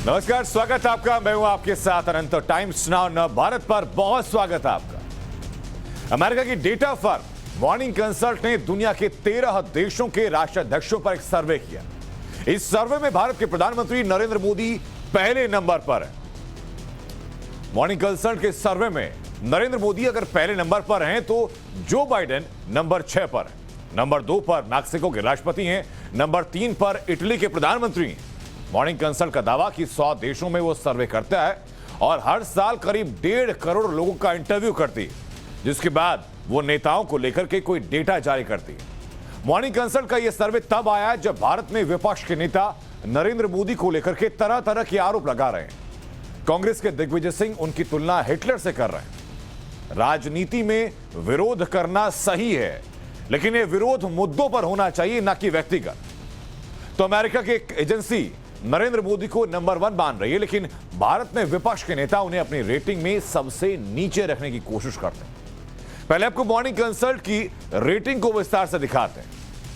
नमस्कार, स्वागत है आपका। मैं हूं आपके साथ अनंत। टाइम्स नाउ न भारत पर बहुत स्वागत है आपका। अमेरिका की डेटा फर्म मॉर्निंग कंसल्ट ने दुनिया के 13 देशों के राष्ट्राध्यक्षों पर एक सर्वे किया। इस सर्वे में भारत के प्रधानमंत्री नरेंद्र मोदी पहले नंबर पर है। मॉर्निंग कंसल्ट के सर्वे में नरेंद्र मोदी अगर पहले नंबर पर हैं तो जो बाइडेन नंबर 6 पर है। नंबर 2 पर मैक्सिको के राष्ट्रपति हैं। नंबर 3 पर इटली के प्रधानमंत्री हैं। मॉर्निंग कंसल्ट का दावा कि 100 देशों में वो सर्वे करता है और हर साल करीब 1.5 करोड़ लोगों का इंटरव्यू करती है, जिसके बाद वो नेताओं को लेकर के कोई डेटा जारी करती है। मॉर्निंग कंसल्ट का यह सर्वे तब आया जब भारत में विपक्ष के नेता नरेंद्र मोदी को लेकर के तरह तरह के आरोप लगा रहे हैं। कांग्रेस के दिग्विजय सिंह उनकी तुलना हिटलर से कर रहे हैं। राजनीति में विरोध करना सही है, लेकिन यह विरोध मुद्दों पर होना चाहिए, ना कि व्यक्तिगत। तो अमेरिका की एक एजेंसी नरेंद्र मोदी को नंबर 1 मान रही है, लेकिन भारत में विपक्ष के नेता उन्हें अपनी रेटिंग में सबसे नीचे रखने की कोशिश करते हैं। पहले आपको मॉर्निंग कंसल्ट की रेटिंग को विस्तार से दिखाते हैं।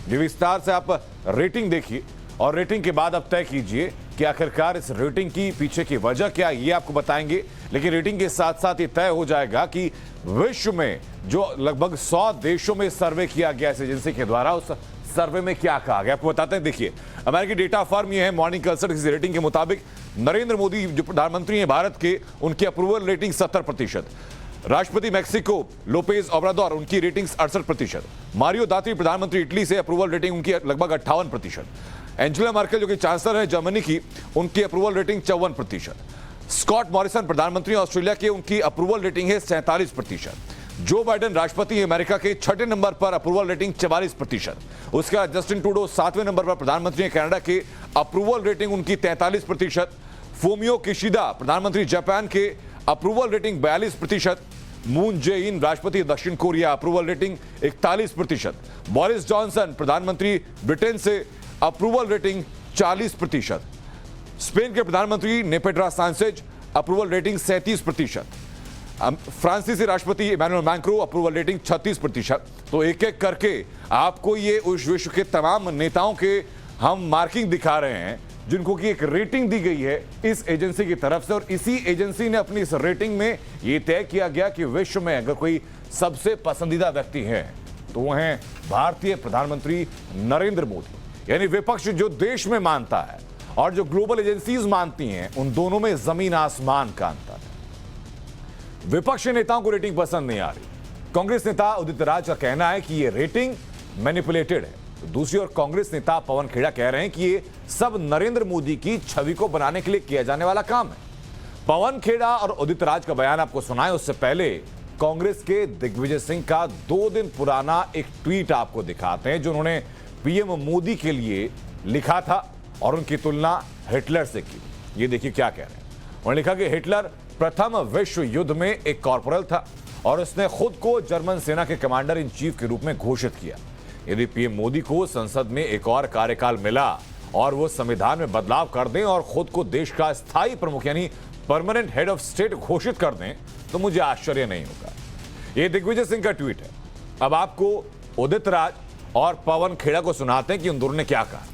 ये विस्तार से आप रेटिंग देखिए और रेटिंग के बाद आप तय कीजिए कि आखिरकार इस रेटिंग की पीछे की वजह क्या है, ये आपको बताएंगे। लेकिन रेटिंग के साथ साथ ये तय हो जाएगा कि विश्व में जो लगभग 100 देशों में सर्वे किया गया इस एजेंसी के द्वारा, उस सर्वे में क्या कहा गया आपको बताते हैं। देखिए, अमेरिकी डेटा फर्म ये है मॉर्निंग कंसल्ट की रेटिंग के मुताबिक नरेंद्र मोदी जो प्रधानमंत्री हैं भारत के, उनकी अप्रूवल रेटिंग 70%। राष्ट्रपति मैक्सिको लोपेज ओब्राडोर, उनकी रेटिंग 68%। मारियो दात्री प्रधानमंत्री इटली से, अप्रूवल रेटिंग उनकी लगभग 58%। एंजेला मर्केल जो कि चांसलर है जर्मनी की, उनकी अप्रूवल रेटिंग 54%। स्कॉट मॉरिसन प्रधानमंत्री ऑस्ट्रेलिया के, उनकी अप्रूवल रेटिंग है 47%। जो बाइडेन राष्ट्रपति अमेरिका के 6ठे नंबर पर, अप्रूवल रेटिंग 44%। उसके बाद जस्टिन ट्रूडो 7वें नंबर पर प्रधानमंत्री हैं कनाडा के, अप्रूवल रेटिंग उनकी 43%। फूमियो किशिदा प्रधानमंत्री जापान के, अप्रूवल रेटिंग 42%। मून जे इन राष्ट्रपति दक्षिण Korea, approval rating 41%। Boris Johnson प्रधानमंत्री ब्रिटेन से, अप्रूवल रेटिंग 40%। स्पेन के प्रधानमंत्री नेपेड्रा सांचेज, अप्रूवल रेटिंग 37%। फ्रांसीसी राष्ट्रपति इमैनुअल मैक्रों, अप्रूवल रेटिंग 36%। तो एक एक करके आपको ये उस विश्व के तमाम नेताओं के हम मार्किंग दिखा रहे हैं जिनको की एक रेटिंग दी गई है इस एजेंसी की तरफ से। और इसी एजेंसी ने अपनी इस रेटिंग में यह तय किया गया कि विश्व में अगर कोई सबसे पसंदीदा व्यक्ति है तो वो हैं भारतीय प्रधानमंत्री नरेंद्र मोदी। यानी विपक्ष जो देश में मानता है और जो ग्लोबल एजेंसीज मानती हैं, उन दोनों में जमीन आसमान का अंतर है। विपक्षी नेताओं को रेटिंग पसंद नहीं आ रही। कांग्रेस नेता उदित राज का कहना है कि ये रेटिंग मैनिपुलेटेड है। तो दूसरी ओर कांग्रेस नेता पवन खेड़ा कह रहे हैं कि ये सब नरेंद्र मोदी की छवि को बनाने के लिए किया जाने वाला काम है। पवन खेड़ा और उदित राज का बयान आपको सुनाए उससे पहले कांग्रेस के दिग्विजय सिंह का 2 दिन पुराना एक ट्वीट आपको दिखाते हैं, जो उन्होंने पीएम मोदी के लिए लिखा था और उनकी तुलना हिटलर से की। ये देखिए क्या कह रहे हैं। उन्होंने लिखा कि हिटलर प्रथम विश्व युद्ध में एक कॉर्पोरल था और उसने खुद को जर्मन सेना के कमांडर इन चीफ के रूप में घोषित किया। यदि पीएम मोदी को संसद में एक और कार्यकाल मिला और वो संविधान में बदलाव कर दें और खुद को देश का स्थायी प्रमुख यानी परमानेंट हेड ऑफ स्टेट घोषित कर दें, तो मुझे आश्चर्य नहीं होगा। ये दिग्विजय सिंह का ट्वीट है। अब आपको उदित राज और पवन खेड़ा को सुनाते हैं कि उन दोनों ने क्या कहा।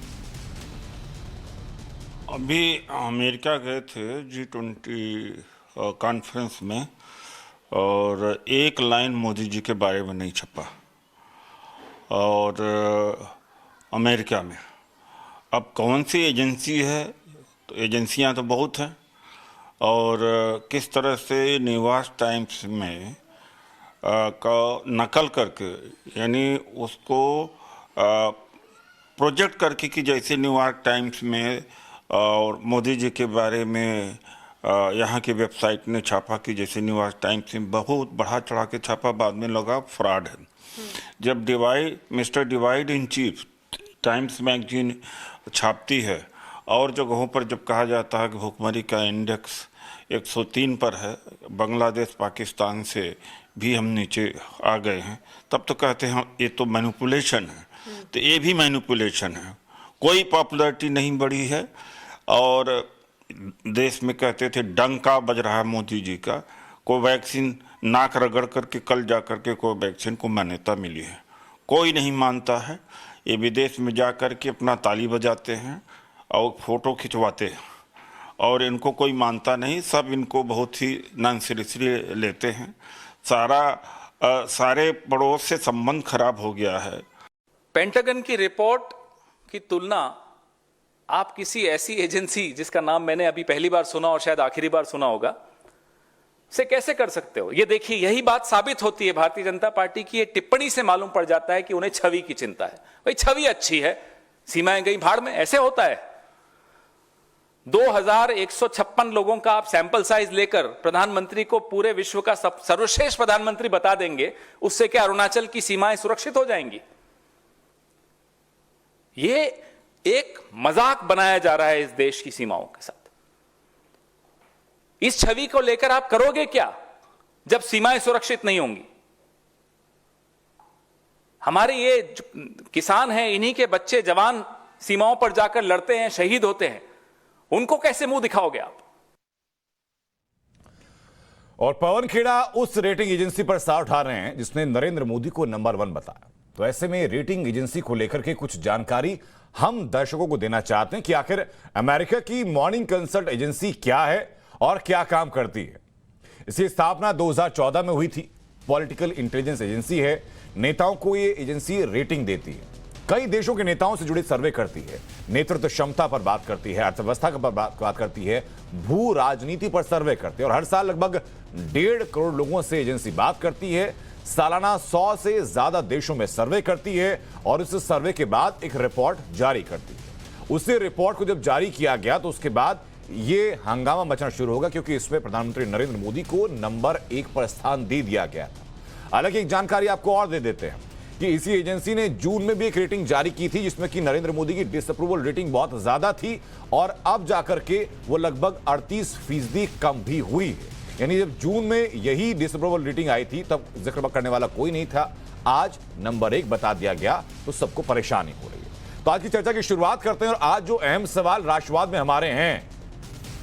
अभी अमेरिका गए थे G20 कॉन्फ्रेंस में और एक लाइन मोदी जी के बारे में नहीं छपा और अमेरिका में। अब कौन सी एजेंसी है, तो एजेंसियां तो बहुत हैं और किस तरह से न्यूयॉर्क टाइम्स में का नकल करके, यानी उसको प्रोजेक्ट करके कि जैसे न्यूयॉर्क टाइम्स में और मोदी जी के बारे में यहाँ की वेबसाइट ने छापा कि जैसे न्यूयॉर्क टाइम्स में बहुत बढ़ा चढ़ा के छापा, बाद में लगा फ्रॉड है। जब mister divide in chief Times magazine छापती है और जगहों पर जब कहा जाता है कि भुखमरी का इंडेक्स 103 पर है, बांग्लादेश पाकिस्तान से भी हम नीचे आ गए हैं, तब तो कहते हैं ये तो मैनिपुलेशन है। तो ये भी मैनिपुलेशन है। कोई पॉपुलैरिटी नहीं बढ़ी है और देश में कहते थे डंका बज रहा है मोदी जी का। कोवैक्सीन नाक रगड़ करके कल जा करके कोवैक्सीन को मान्यता मिली है, कोई नहीं मानता है। ये विदेश में जा कर के अपना ताली बजाते हैं और फोटो खिंचवाते हैं और इनको कोई मानता नहीं, सब इनको बहुत ही नॉन सीरियसली लेते हैं। सारे पड़ोस से संबंध खराब हो गया है। पेंटागन की रिपोर्ट की तुलना आप किसी ऐसी एजेंसी जिसका नाम मैंने अभी पहली बार सुना और शायद आखिरी बार सुना होगा से कैसे कर सकते हो? ये देखिए, यही बात साबित होती है भारतीय जनता पार्टी की। ये टिप्पणी से मालूम पड़ जाता है कि उन्हें छवि की चिंता है। भाई छवि अच्छी है, सीमाएं गई भाड़ में, ऐसे होता है। 2156 लोगों का आप सैंपल साइज लेकर प्रधानमंत्री को पूरे विश्व का सर्वश्रेष्ठ प्रधानमंत्री बता देंगे, उससे क्या अरुणाचल की सीमाएं सुरक्षित हो जाएंगी? ये एक मजाक बनाया जा रहा है इस देश की सीमाओं के साथ। इस छवि को लेकर आप करोगे क्या जब सीमाएं सुरक्षित नहीं होंगी? हमारे ये किसान हैं, इन्हीं के बच्चे जवान सीमाओं पर जाकर लड़ते हैं, शहीद होते हैं, उनको कैसे मुंह दिखाओगे आप? और पवन खेड़ा उस रेटिंग एजेंसी पर सवाल उठा रहे हैं जिसने नरेंद्र मोदी को नंबर 1 बताया। तो ऐसे में रेटिंग एजेंसी को लेकर के कुछ जानकारी हम दर्शकों को देना चाहते हैं कि आखिर अमेरिका की मॉर्निंग कंसल्ट एजेंसी क्या है और क्या काम करती है। इसकी स्थापना 2014 में हुई थी। पॉलिटिकल इंटेलिजेंस एजेंसी है। नेताओं को यह एजेंसी रेटिंग देती है, कई देशों के नेताओं से जुड़े सर्वे करती है, नेतृत्व क्षमता पर बात करती है, अर्थव्यवस्था पर बात करती है, भू राजनीति पर सर्वे करती है और हर साल लगभग 1.5 करोड़ लोगों से एजेंसी बात करती है। सालाना 100 से ज्यादा देशों में सर्वे करती है और उस सर्वे के बाद एक रिपोर्ट जारी करती है। उसी रिपोर्ट को जब जारी किया गया तो उसके बाद ये हंगामा मचना शुरू होगा, क्योंकि इसमें प्रधानमंत्री नरेंद्र मोदी को नंबर 1 पर स्थान दे दिया गया था। हालांकि एक जानकारी आपको और दे देते हैं कि इसी एजेंसी ने जून में भी एक रेटिंग जारी की थी जिसमें कि नरेंद्र मोदी की डिसअप्रूवल रेटिंग बहुत ज्यादा थी और अब जाकर के वो लगभग 38% कम भी हुई है। यानी जब जून में यही डिसअप्रूवल रेटिंग आई थी तब जिक्र करने वाला कोई नहीं था, आज नंबर 1 बता दिया गया तो सबको परेशानी हो रही है। तो आज की चर्चा की शुरुआत करते हैं और आज जो अहम सवाल राष्ट्रवाद में हमारे हैं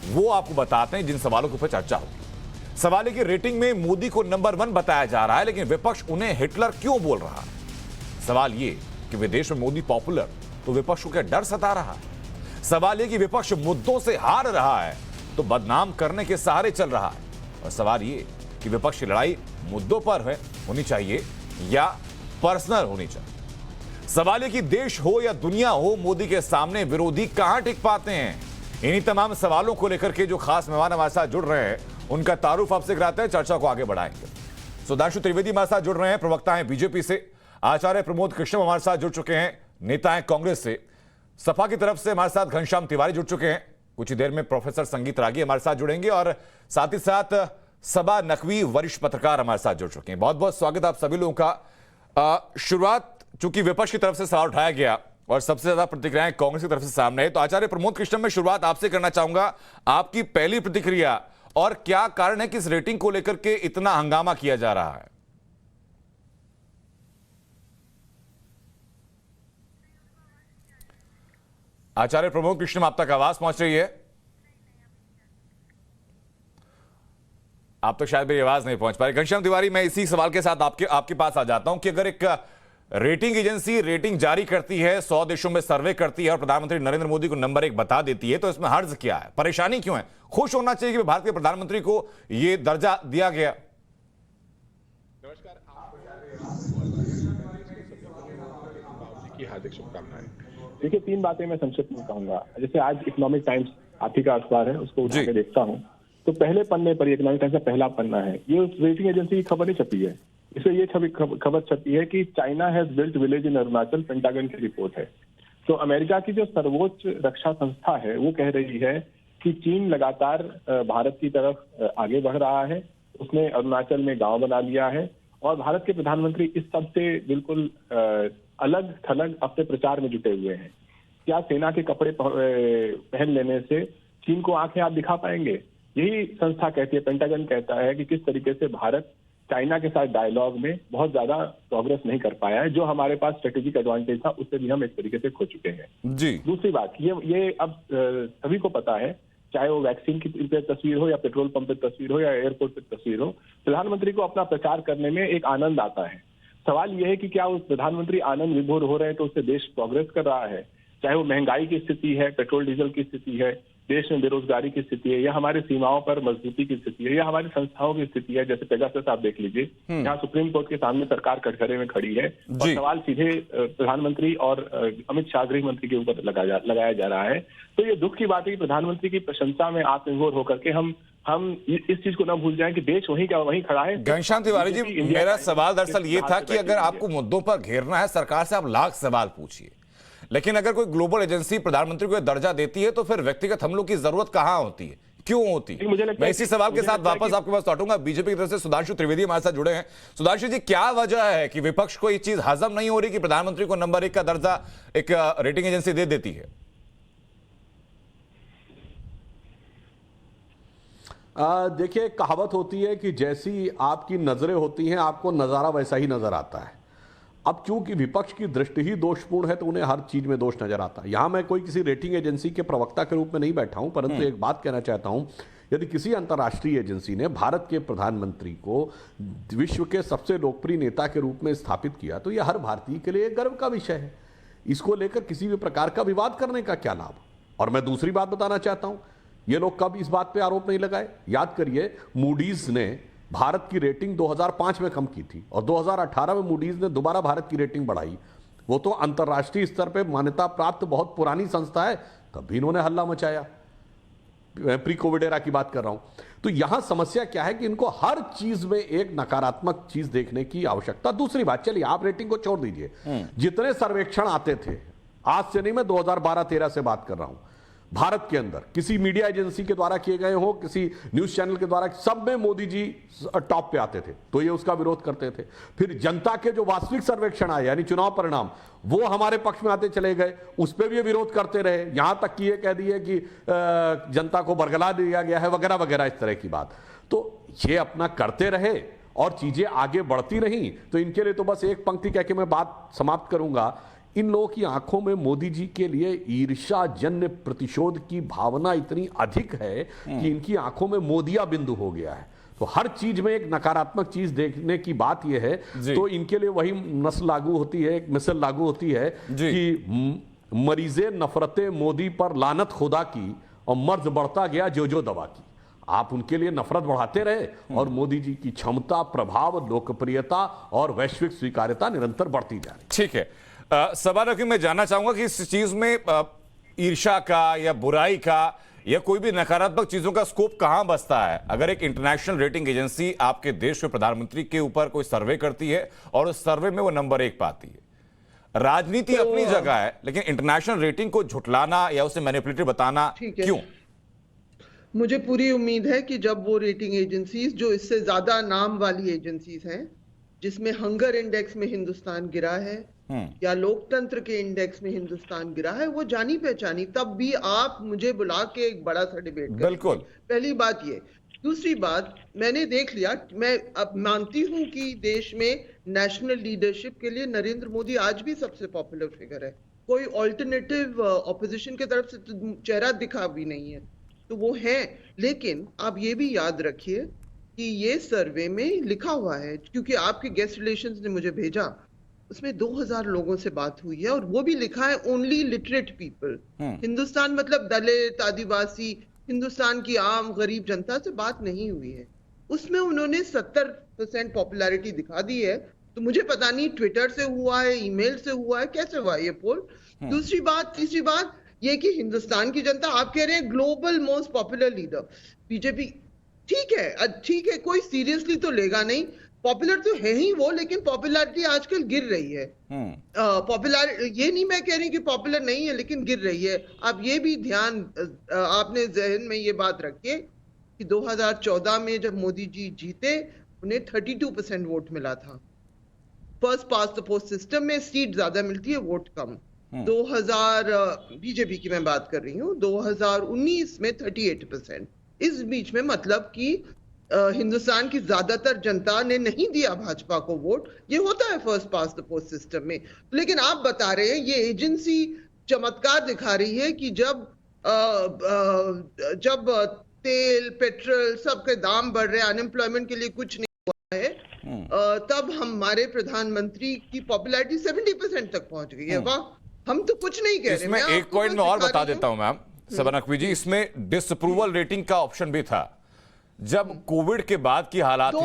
वो आपको बताते हैं, जिन सवालों के ऊपर चर्चा होगी। सवाल है कि रेटिंग में मोदी को नंबर 1 बताया जा रहा है, लेकिन विपक्ष उन्हें हिटलर क्यों बोल रहा है? सवाल ये कि विदेश में मोदी पॉपुलर तो विपक्ष को क्या डर सता रहा है? सवाल ये कि विपक्ष मुद्दों से हार रहा है तो बदनाम करने के सहारे चल रहा है। और सवाल ये कि विपक्ष की लड़ाई मुद्दों पर है होनी चाहिए या पर्सनल होनी चाहिए। सवाल ये कि देश हो या दुनिया हो, मोदी के सामने विरोधी कहां टिक पाते हैं? इन्हीं तमाम सवालों को लेकर के जो खास मेहमान हमारे साथ जुड़ रहे हैं उनका तारुफ आपसे कराते हैं, चर्चा को आगे बढ़ाएंगे। सुधांशु त्रिवेदी हमारे साथ जुड़ रहे हैं, प्रवक्ता हैं बीजेपी से। आचार्य प्रमोद कृष्णम हमारे साथ जुड़ चुके हैं, नेता हैं कांग्रेस से। सपा की तरफ से हमारे साथ घनश्याम तिवारी जुड़ चुके हैं। कुछ ही देर में प्रोफेसर संगीत रागी हमारे साथ जुड़ेंगे और साथ ही साथ सबा नकवी वरिष्ठ पत्रकार हमारे साथ जुड़ चुके हैं। बहुत बहुत स्वागत आप सभी लोगों का। शुरुआत चूंकि विपक्ष की तरफ से सवाल उठाया गया और सबसे ज्यादा प्रतिक्रियाएं कांग्रेस की तरफ से सामने है, तो आचार्य प्रमोद कृष्णम में शुरुआत आपसे करना चाहूंगा। आपकी पहली प्रतिक्रिया और क्या कारण है कि इस रेटिंग को लेकर के इतना हंगामा किया जा रहा है? आचार्य प्रमोद कृष्णम, आप तक आवाज पहुंच रही है? आप तो शायद मेरी आवाज नहीं पहुंच पा रही। घनश्याम तिवारी, मैं इसी सवाल के साथ आपके पास आ जाता हूं कि अगर एक रेटिंग एजेंसी रेटिंग जारी करती है, 100 देशों में सर्वे करती है और प्रधानमंत्री नरेंद्र मोदी को नंबर 1 बता देती है, तो इसमें हर्ज क्या है, परेशानी क्यों है? खुश होना चाहिए कि भारत के प्रधानमंत्री को यह दर्जा दिया गया। नमस्कार, की हार्दिक शुभकामनाएं। देखिए, 3 बातें मैं संक्षिप्त में कहूंगा। जैसे आज इकोनॉमिक टाइम्स आप ही का अखबार है, उसको उठा के देखता हूं तो पहले पन्ने पर इकोनॉमिक टाइम्स का पहला पन्ना है, ये उस रेटिंग एजेंसी की खबर नहीं छपी है। इसमें ये खबर छपी है कि China has built village in Arunachal, pentagon की रिपोर्ट है। तो अमेरिका की जो सर्वोच्च रक्षा संस्था है वो कह रही है कि चीन लगातार भारत की तरफ आगे बढ़ रहा है, उसने अरुणाचल में गांव बना लिया है और भारत के प्रधानमंत्री इस सब से बिल्कुल अलग थलग अपने प्रचार में जुटे हुए हैं। क्या सेना के कपड़े पहन लेने से चीन को आंखें आप दिखा पाएंगे? यही संस्था कहती है, पेंटागन कहता है कि किस तरीके से भारत चाइना के साथ डायलॉग में बहुत ज्यादा प्रोग्रेस नहीं कर पाया है, जो हमारे पास स्ट्रेटेजिक एडवांटेज था उससे भी हम एक तरीके से खो चुके हैं। जी। दूसरी बात, ये अब सभी को पता है, चाहे वो वैक्सीन की तस्वीर हो या पेट्रोल पंप पे तस्वीर हो या एयरपोर्ट पे तस्वीर हो, प्रधानमंत्री को अपना प्रचार करने में एक आनंद आता है। सवाल यह है कि क्या उस प्रधानमंत्री आनंद विभोर हो रहे हैं तो उससे देश प्रोग्रेस कर रहा है? चाहे वो महंगाई की स्थिति है, पेट्रोल डीजल की स्थिति है देश में बेरोजगारी की स्थिति है, या हमारी सीमाओं पर मजबूती की स्थिति है, या हमारी संस्थाओं की स्थिति है, जैसे पेगासस आप देख लीजिए, यहाँ सुप्रीम कोर्ट के सामने सरकार कटघरे में खड़ी है और सवाल सीधे प्रधानमंत्री और अमित शाह गृह मंत्री के ऊपर लगाया जा रहा है। तो ये दुख की बात है कि प्रधानमंत्री की प्रशंसा में आत्मविभोर होकर के हम इस चीज को न भूल जाएं कि देश वहीं का वहीं खड़ा है। घनश्याम तिवारी जी, मेरा सवाल दरअसल ये था कि अगर आपको मुद्दों पर घेरना है सरकार से, आप लाख सवाल पूछिए, लेकिन अगर कोई ग्लोबल एजेंसी प्रधानमंत्री को दर्जा देती है तो फिर व्यक्तिगत हमलों की जरूरत कहां होती है, क्यों होती है? मैं इसी सवाल के साथ वापस आपके पास लौटूंगा। बीजेपी की तरफ से सुधांशु त्रिवेदी हमारे साथ जुड़े हैं। सुधांशु जी, क्या वजह है कि विपक्ष को ये चीज हजम नहीं हो रही कि प्रधानमंत्री को नंबर 1 का दर्जा एक रेटिंग एजेंसी दे देती है? देखिए, कहावत होती है कि जैसी आपकी नजरें होती हैं आपको नजारा वैसा ही नजर आता है। अब क्योंकि विपक्ष की दृष्टि ही दोषपूर्ण है तो उन्हें हर चीज में दोष नजर आता है। यहां मैं कोई किसी रेटिंग एजेंसी के प्रवक्ता के रूप में नहीं बैठा हूं, परंतु एक बात कहना चाहता हूं, यदि किसी अंतर्राष्ट्रीय एजेंसी ने भारत के प्रधानमंत्री को विश्व के सबसे लोकप्रिय नेता के रूप में स्थापित किया तो यह हर भारतीय के लिए गर्व का विषय है। इसको लेकर किसी भी प्रकार का विवाद करने का क्या लाभ? और मैं दूसरी बात बताना चाहता हूं, ये लोग कब इस बात पे आरोप नहीं लगाए? याद करिए, मूडीज ने भारत की रेटिंग 2005 में कम की थी और 2018 में मूडीज ने दोबारा भारत की रेटिंग बढ़ाई। वो तो अंतर्राष्ट्रीय स्तर पे मान्यता प्राप्त बहुत पुरानी संस्था है, तब भी इन्होंने हल्ला मचाया। प्री कोविड एरा की बात कर रहा हूं। तो यहां समस्या क्या है कि इनको हर चीज में एक नकारात्मक चीज देखने की आवश्यकता। दूसरी बात, चलिए आप रेटिंग को छोड़ दीजिए, जितने सर्वेक्षण आते थे, आज से नहीं, मैं 2012-13 से बात कर रहा हूं, भारत के अंदर किसी मीडिया एजेंसी के द्वारा किए गए हो, किसी न्यूज चैनल के द्वारा, सब में मोदी जी टॉप पे आते थे, तो ये उसका विरोध करते थे। फिर जनता के जो वास्तविक सर्वेक्षण आए, यानी चुनाव परिणाम, वो हमारे पक्ष में आते चले गए, उस पर भी ये विरोध करते रहे, यहां तक कि ये कह दिए कि जनता को बरगला दिया गया है वगैरह वगैरह, इस तरह की बात। तो ये अपना करते रहे और चीजें आगे बढ़ती रहीं। तो इनके लिए तो बस एक पंक्ति कह के मैं बात समाप्त करूंगा, इन लोगों की आंखों में मोदी जी के लिए ईर्ष्याजन्य प्रतिशोध की भावना इतनी अधिक है कि इनकी आंखों में मोदिया बिंदु हो गया है। तो हर चीज में एक नकारात्मक चीज देखने की बात यह है, तो इनके लिए वही नस्ल लागू होती है, एक मिसल लागू होती है कि मरीजे नफरते मोदी पर लानत खुदा की और मर्ज बढ़ता गया जो जो दवा की। आप उनके लिए नफरत बढ़ाते रहे और मोदी जी की क्षमता, प्रभाव, लोकप्रियता और वैश्विक स्वीकार्यता निरंतर बढ़ती जा रही। ठीक है, सवाल रखिए, मैं जानना चाहूंगा कि इस चीज में ईर्ष्या का या बुराई का या कोई भी नकारात्मक चीजों का स्कोप कहां बसता है? अगर एक इंटरनेशनल रेटिंग एजेंसी आपके देश के प्रधानमंत्री के ऊपर कोई सर्वे करती है और उस सर्वे में वो नंबर 1 पाती है, राजनीति अपनी जगह है, लेकिन इंटरनेशनल रेटिंग को झुटलाना या उसे मैनिपुलेटिव बताना क्यों? मुझे पूरी उम्मीद है कि जब वो रेटिंग एजेंसीज, जो इससे ज्यादा नाम वाली एजेंसीज हैं, जिसमें हंगर इंडेक्स में हिंदुस्तान गिरा है या लोकतंत्र के इंडेक्स में हिंदुस्तान गिरा है, वो जानी पहचानी, तब भी आप मुझे बुला के एक बड़ा सा डिबेट करें। बिल्कुल, पहली बात ये। दूसरी बात, मैंने देख लिया, मैं अब मानती हूं कि देश में नेशनल लीडरशिप के लिए नरेंद्र मोदी आज भी सबसे पॉपुलर फिगर है। कोई ऑल्टरनेटिव ऑपोजिशन की तरफ से चेहरा दिखा भी नहीं है, तो वो है। लेकिन आप ये भी याद रखिए कि ये सर्वे में लिखा हुआ है, क्योंकि आपके गेस्ट रिलेशंस ने मुझे भेजा, उसमें 2000 लोगों से बात हुई है और वो भी लिखा है ओनली लिटरेट पीपल। हिंदुस्तान मतलब दलित, आदिवासी, हिंदुस्तान की आम गरीब जनता से बात नहीं हुई है। उसमें उन्होंने 70% पॉपुलैरिटी दिखा दी है। तो मुझे पता नहीं ट्विटर से हुआ है, ईमेल से हुआ है, कैसे हुआ ये पोल। तीसरी बात ये कि हिंदुस्तान की जनता, आप कह रहे हैं global most popular leader BJP, ठीक है, कोई सीरियसली तो लेगा नहीं, पॉपुलर तो है ही वो, लेकिन पॉपुलैरिटी आजकल गिर रही है। पॉपुलर, ये नहीं मैं कह रही कि पॉपुलर नहीं है, लेकिन गिर रही है। आप ये भी ध्यान, आपने जहन में ये बात रखिए कि 2014 में जब मोदी जी जीते, उन्हें 32% वोट मिला था। First pass the post system में सीट ज्यादा मिलती है, वोट कम। 2000 बीजेपी की मैं बात कर रही हूँ, 2019 में 38%। इस बीच में मतलब कि हिंदुस्तान की ज्यादातर जनता ने नहीं दिया भाजपा को वोट। ये होता है first pass the post system में। लेकिन आप बता रहे हैं ये एजेंसी चमत्कार दिखा रही है कि जब तेल, पेट्रोल सबके दाम बढ़ रहे हैं, अनएम्प्लॉयमेंट के लिए कुछ नहीं हुआ है, तब हमारे प्रधानमंत्री की पॉपुलैरिटी 70% तक पहुंच गई है। वाह, हम तो कुछ नहीं कह रहे। इसमें एक पॉइंट में और बता देता हूं मैम सबा नकवी जी, इसमें डिसअप्रूवल रेटिंग का ऑप्शन भी था। जब कोविड के बाद की हालात थी,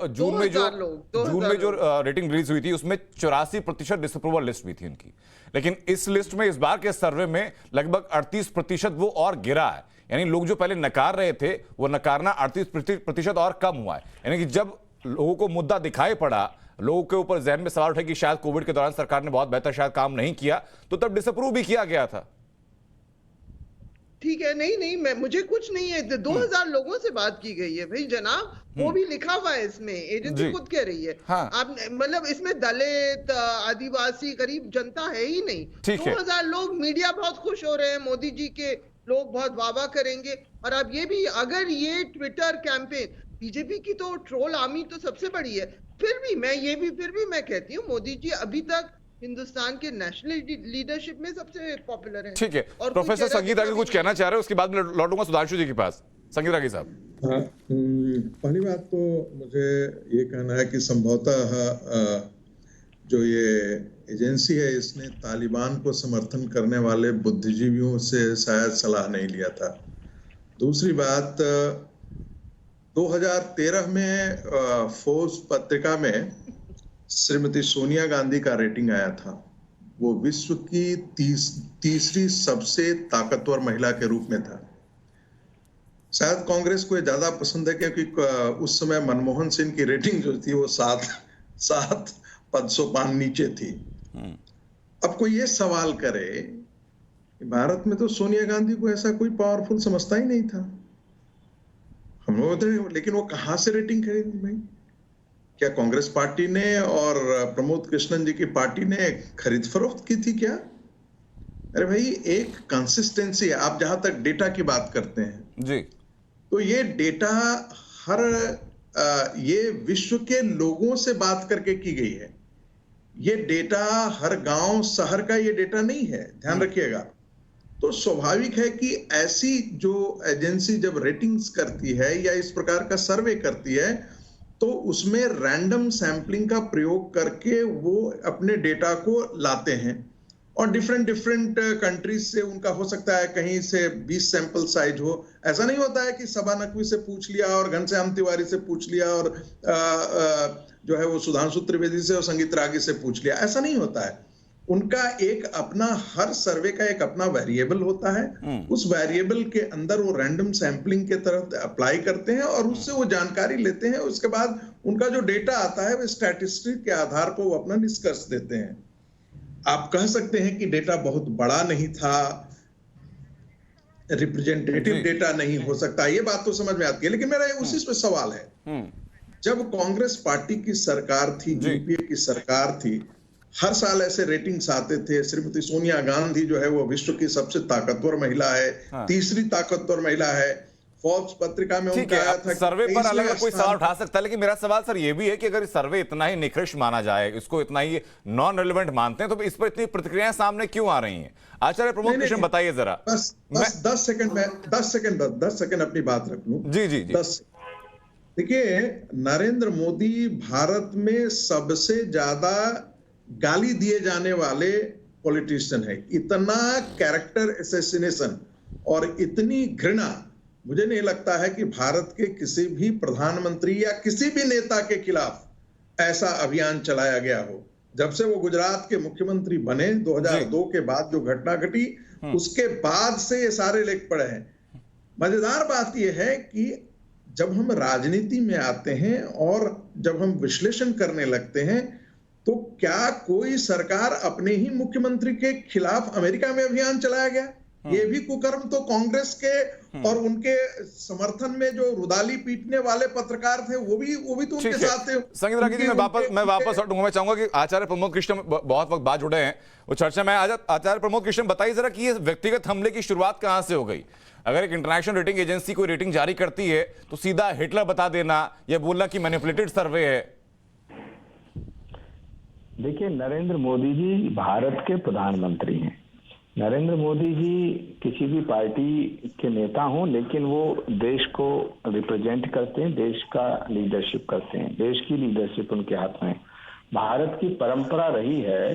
जून में जो रेटिंग रिलीज हुई थी उसमें 84% डिसअप्रूवल लिस्ट भी थी उनकी, लेकिन इस लिस्ट में इस बार के सर्वे में लगभग 38% वो और गिरा है। यानी लोग जो पहले नकार रहे थे वो नकारना 38% और कम हुआ है। यानी कि जब लोगों को मुद्दा दिखाई पड़ा, लोगों के ऊपर जहन में सवाल उठे कि शायद कोविड के दौरान सरकार ने बहुत बेहतर शायद काम नहीं किया, तो तब डिसअप्रूव भी किया गया था। ठीक है, नहीं मुझे कुछ नहीं है। 2000 लोगों से बात की गई है भाई जनाब, वो भी लिखा हुआ है इसमें, एजेंसी खुद कह रही है। हाँ। आप मतलब इसमें दलित, आदिवासी, गरीब जनता है ही नहीं। 2000 लोग, मीडिया बहुत खुश हो रहे हैं, मोदी जी के लोग बहुत वाह करेंगे। और अब ये भी, अगर ये ट्विटर कैंपेन, बीजेपी की तो ट्रोल आर्मी तो सबसे बड़ी है, फिर भी मैं कहती हूँ मोदी जी अभी तक हिंदुस्तान के नेशनल लीडरशिप में सबसे पॉपुलर है। ठीक है, प्रोफेसर संगीत रागी कुछ कहना चाह रहे हैं, उसके बाद मैं लौटूंगा सुधांशु जी के पास। संगीत रागी साहब। हाँ, पहली बात तो मुझे ये कहना है कि संभवतः जो ये एजेंसी है इसने तालिबान को समर्थन करने वाले बुद्धिजीवियों से शायद सलाह नहीं लिया था। दूसरी बात, 2013 में फोर्ब्स पत्रिका में श्रीमती सोनिया गांधी का रेटिंग आया था। वो विश्व की तीसरी सबसे ताकतवर महिला के रूप में था। शायद कांग्रेस को ज्यादा पसंद है क्योंकि उस समय मनमोहन सिंह की रेटिंग जो थी वो 7 500 नीचे थी। अब कोई ये सवाल करे कि भारत में तो सोनिया गांधी को ऐसा कोई पावरफुल समझता ही नहीं था हम लोग, लेकिन वो कहां से रेटिंग खरीदी भाई? क्या कांग्रेस पार्टी ने और प्रमोद कृष्णन जी की पार्टी ने खरीद फरोख्त की थी क्या? अरे भाई, एक कंसिस्टेंसी है। आप जहां तक डेटा की बात करते हैं जी, तो ये डेटा ये विश्व के लोगों से बात करके की गई है। ये डेटा हर गांव शहर का ये डेटा नहीं है, ध्यान रखिएगा। तो स्वाभाविक है कि ऐसी जो एजेंसी जब रेटिंग्स करती है या इस प्रकार का सर्वे करती है तो उसमें रैंडम सैंपलिंग का प्रयोग करके वो अपने डेटा को लाते हैं और डिफरेंट कंट्रीज से उनका हो सकता है कहीं से 20 सैंपल साइज हो। ऐसा नहीं होता है कि सबा नकवी से पूछ लिया और घनश्याम तिवारी से पूछ लिया और जो है वो सुधांशु त्रिवेदी से और संगीत रागी से पूछ लिया, ऐसा नहीं होता है। उनका एक अपना, हर सर्वे का एक अपना वेरिएबल होता है। उस वेरिएबल के अंदर वो रैंडम सैंपलिंग के तरफ अप्लाई करते हैं और उससे वो जानकारी लेते हैं। उसके बाद उनका जो डेटा आता है वो स्टैटिस्टिक्स के आधार पर वो अपना निष्कर्ष देते हैं। आप कह सकते हैं कि डेटा बहुत बड़ा नहीं था, रिप्रेजेंटेटिव डेटा नहीं हो सकता, ये बात तो समझ में आती है, लेकिन मेरा उसी पे सवाल है। जब कांग्रेस पार्टी की सरकार थी, यूपीए की सरकार थी, हर साल ऐसे रेटिंग्स आते थे। श्रीमती सोनिया गांधी जो है वो विश्व की सबसे ताकतवर महिला है, तीसरी ताकतवर महिला है। फोर्ब्स पत्रिका में उनका आया था। सर्वे पर अलग कोई सवाल उठा सकता है, लेकिन मेरा सवाल सर ये भी है कि अगर सर्वे इतना ही निकृष्ट माना जाए, इसको इतना ही नॉन रेलेवेंट मानते हैं, तो इस पर इतनी प्रतिक्रियाएं सामने क्यों आ रही हैं? आचार्य प्रमोद कृष्ण बताइए जरा। बस 10 सेकंड अपनी बात रख लूं। जी। 10। देखिए, नरेंद्र मोदी भारत में सबसे ज्यादा गाली दिए जाने वाले पॉलिटिशियन है। इतना कैरेक्टर असैसिनेशन और इतनी घृणा मुझे नहीं लगता है कि भारत के किसी भी प्रधानमंत्री या किसी भी नेता के खिलाफ ऐसा अभियान चलाया गया हो। जब से वो गुजरात के मुख्यमंत्री बने 2002 के बाद जो घटना घटी, उसके बाद से ये सारे लेख पड़े हैं। मजेदार बात यह है कि जब हम राजनीति में आते हैं और जब हम विश्लेषण करने लगते हैं तो क्या कोई सरकार अपने ही मुख्यमंत्री के खिलाफ अमेरिका में अभियान चलाया गया? ये भी कुकर्म तो कांग्रेस के और उनके समर्थन में जो रुदाली पीटने वाले पत्रकार थे वो भी तो उनके साथ थे। संगीत रागी जी, मैं वापस लौटूंगा। मैं चाहूंगा कि आचार्य प्रमोद कृष्ण बहुत वक्त बाद जुड़े हैं, वो चर्चा में आचार्य प्रमोद कृष्ण बताइए जरा कि ये व्यक्तिगत हमले की शुरुआत कहां से हो गई? अगर एक इंटरनेशनल रेटिंग एजेंसी कोई रेटिंग जारी करती है तो सीधा हिटलर बता देना या बोलना कि मैनिपुलेटेड सर्वे है। देखिए, नरेंद्र मोदी जी भारत के प्रधानमंत्री हैं। नरेंद्र मोदी जी किसी भी पार्टी के नेता हों, लेकिन वो देश को रिप्रेजेंट करते हैं, देश का लीडरशिप करते हैं, देश की लीडरशिप उनके हाथ में। भारत की परंपरा रही है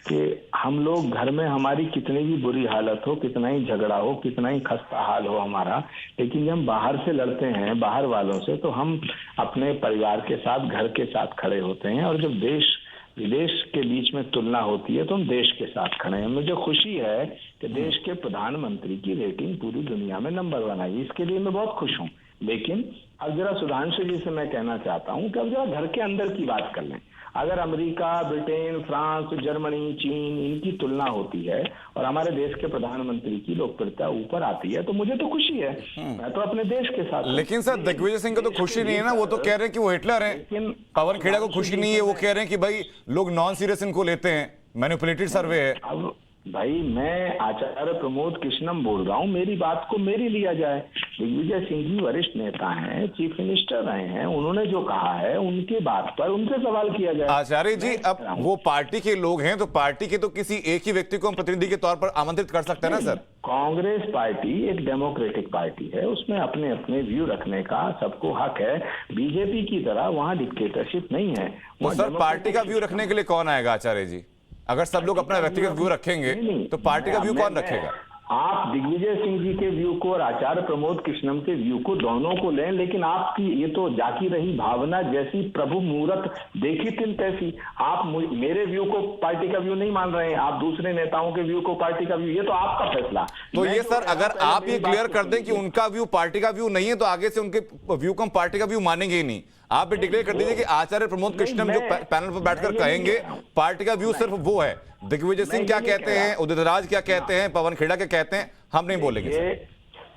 कि हम लोग घर में हमारी कितनी भी बुरी हालत हो, कितना ही झगड़ा हो, कितना ही खस्ता हाल हो हमारा, लेकिन जब हम बाहर से लड़ते हैं बाहर वालों से, तो हम अपने परिवार के साथ, घर के साथ खड़े होते हैं। और जब देश विदेश के बीच में तुलना होती है तो हम देश के साथ खड़े हैं। मुझे खुशी है कि देश के प्रधानमंत्री की रेटिंग पूरी दुनिया में नंबर 1 आई, इसके लिए मैं बहुत खुश हूँ। लेकिन अब जरा सुधांशु जी से मैं कहना चाहता हूँ कि अब जरा घर के अंदर की बात कर लें। अगर अमेरिका, ब्रिटेन, फ्रांस, जर्मनी, चीन, इनकी तुलना होती है और हमारे देश के प्रधानमंत्री की लोकप्रियता ऊपर आती है तो मुझे तो खुशी है। मैं तो अपने देश के साथ। लेकिन सर दिग्विजय सिंह को तो खुशी नहीं है ना, वो तो कह रहे हैं कि वो हिटलर हैं। लेकिन पवन खेड़ा को खुशी नहीं है, वो कह रहे हैं कि भाई लोग नॉन सीरियस इनको लेते हैं, मैनिपुलेटेड सर्वे है। अब भाई मैं आचार्य प्रमोद कृष्णम बोल रहा हूँ, मेरी बात को मेरी लिया जाए। दिग्विजय सिंह जी वरिष्ठ नेता हैं, चीफ मिनिस्टर रहे हैं, उन्होंने जो कहा है उनकी बात पर उनसे सवाल किया जाए। आचार्य जी, अब वो पार्टी के लोग हैं तो पार्टी के तो किसी एक ही व्यक्ति को हम प्रतिनिधि के तौर पर आमंत्रित कर सकते हैं ना सर। कांग्रेस पार्टी एक डेमोक्रेटिक पार्टी है, उसमें अपने अपने व्यू रखने का सबको हक है। बीजेपी की तरह वहाँ डिक्टेटरशिप नहीं है। तो सर पार्टी का व्यू रखने के लिए कौन आएगा आचार्य जी? अगर सब लोग अपना व्यक्तिगत व्यू रखेंगे तो पार्टी का व्यू कौन रखेगा? आप दिग्विजय सिंह जी के व्यू को और आचार्य प्रमोद कृष्णम के व्यू को दोनों को लें, लेकिन आपकी ये तो जाकी रही भावना जैसी प्रभु मुहूर्त देखी तिल तैसी। आप मेरे व्यू को पार्टी का व्यू नहीं मान रहे हैं, आप दूसरे नेताओं के व्यू को पार्टी का व्यू, ये तो आपका फैसला। तो ये सर अगर आप ये क्लियर कर दें कि उनका व्यू पार्टी का व्यू नहीं है तो आगे से उनके व्यू को हम पार्टी का व्यू मानेंगे ही नहीं। आप भी डिक्लेयर कर दीजिए कि आचार्य प्रमोद कृष्णम जो पैनल पर बैठकर कहेंगे पार्टी का व्यू सिर्फ वो है। दिग्विजय सिंह क्या कहते हैं, उदित राज क्या कहते हैं, पवन खेड़ा क्या कहते हैं, हम नहीं बोलेंगे।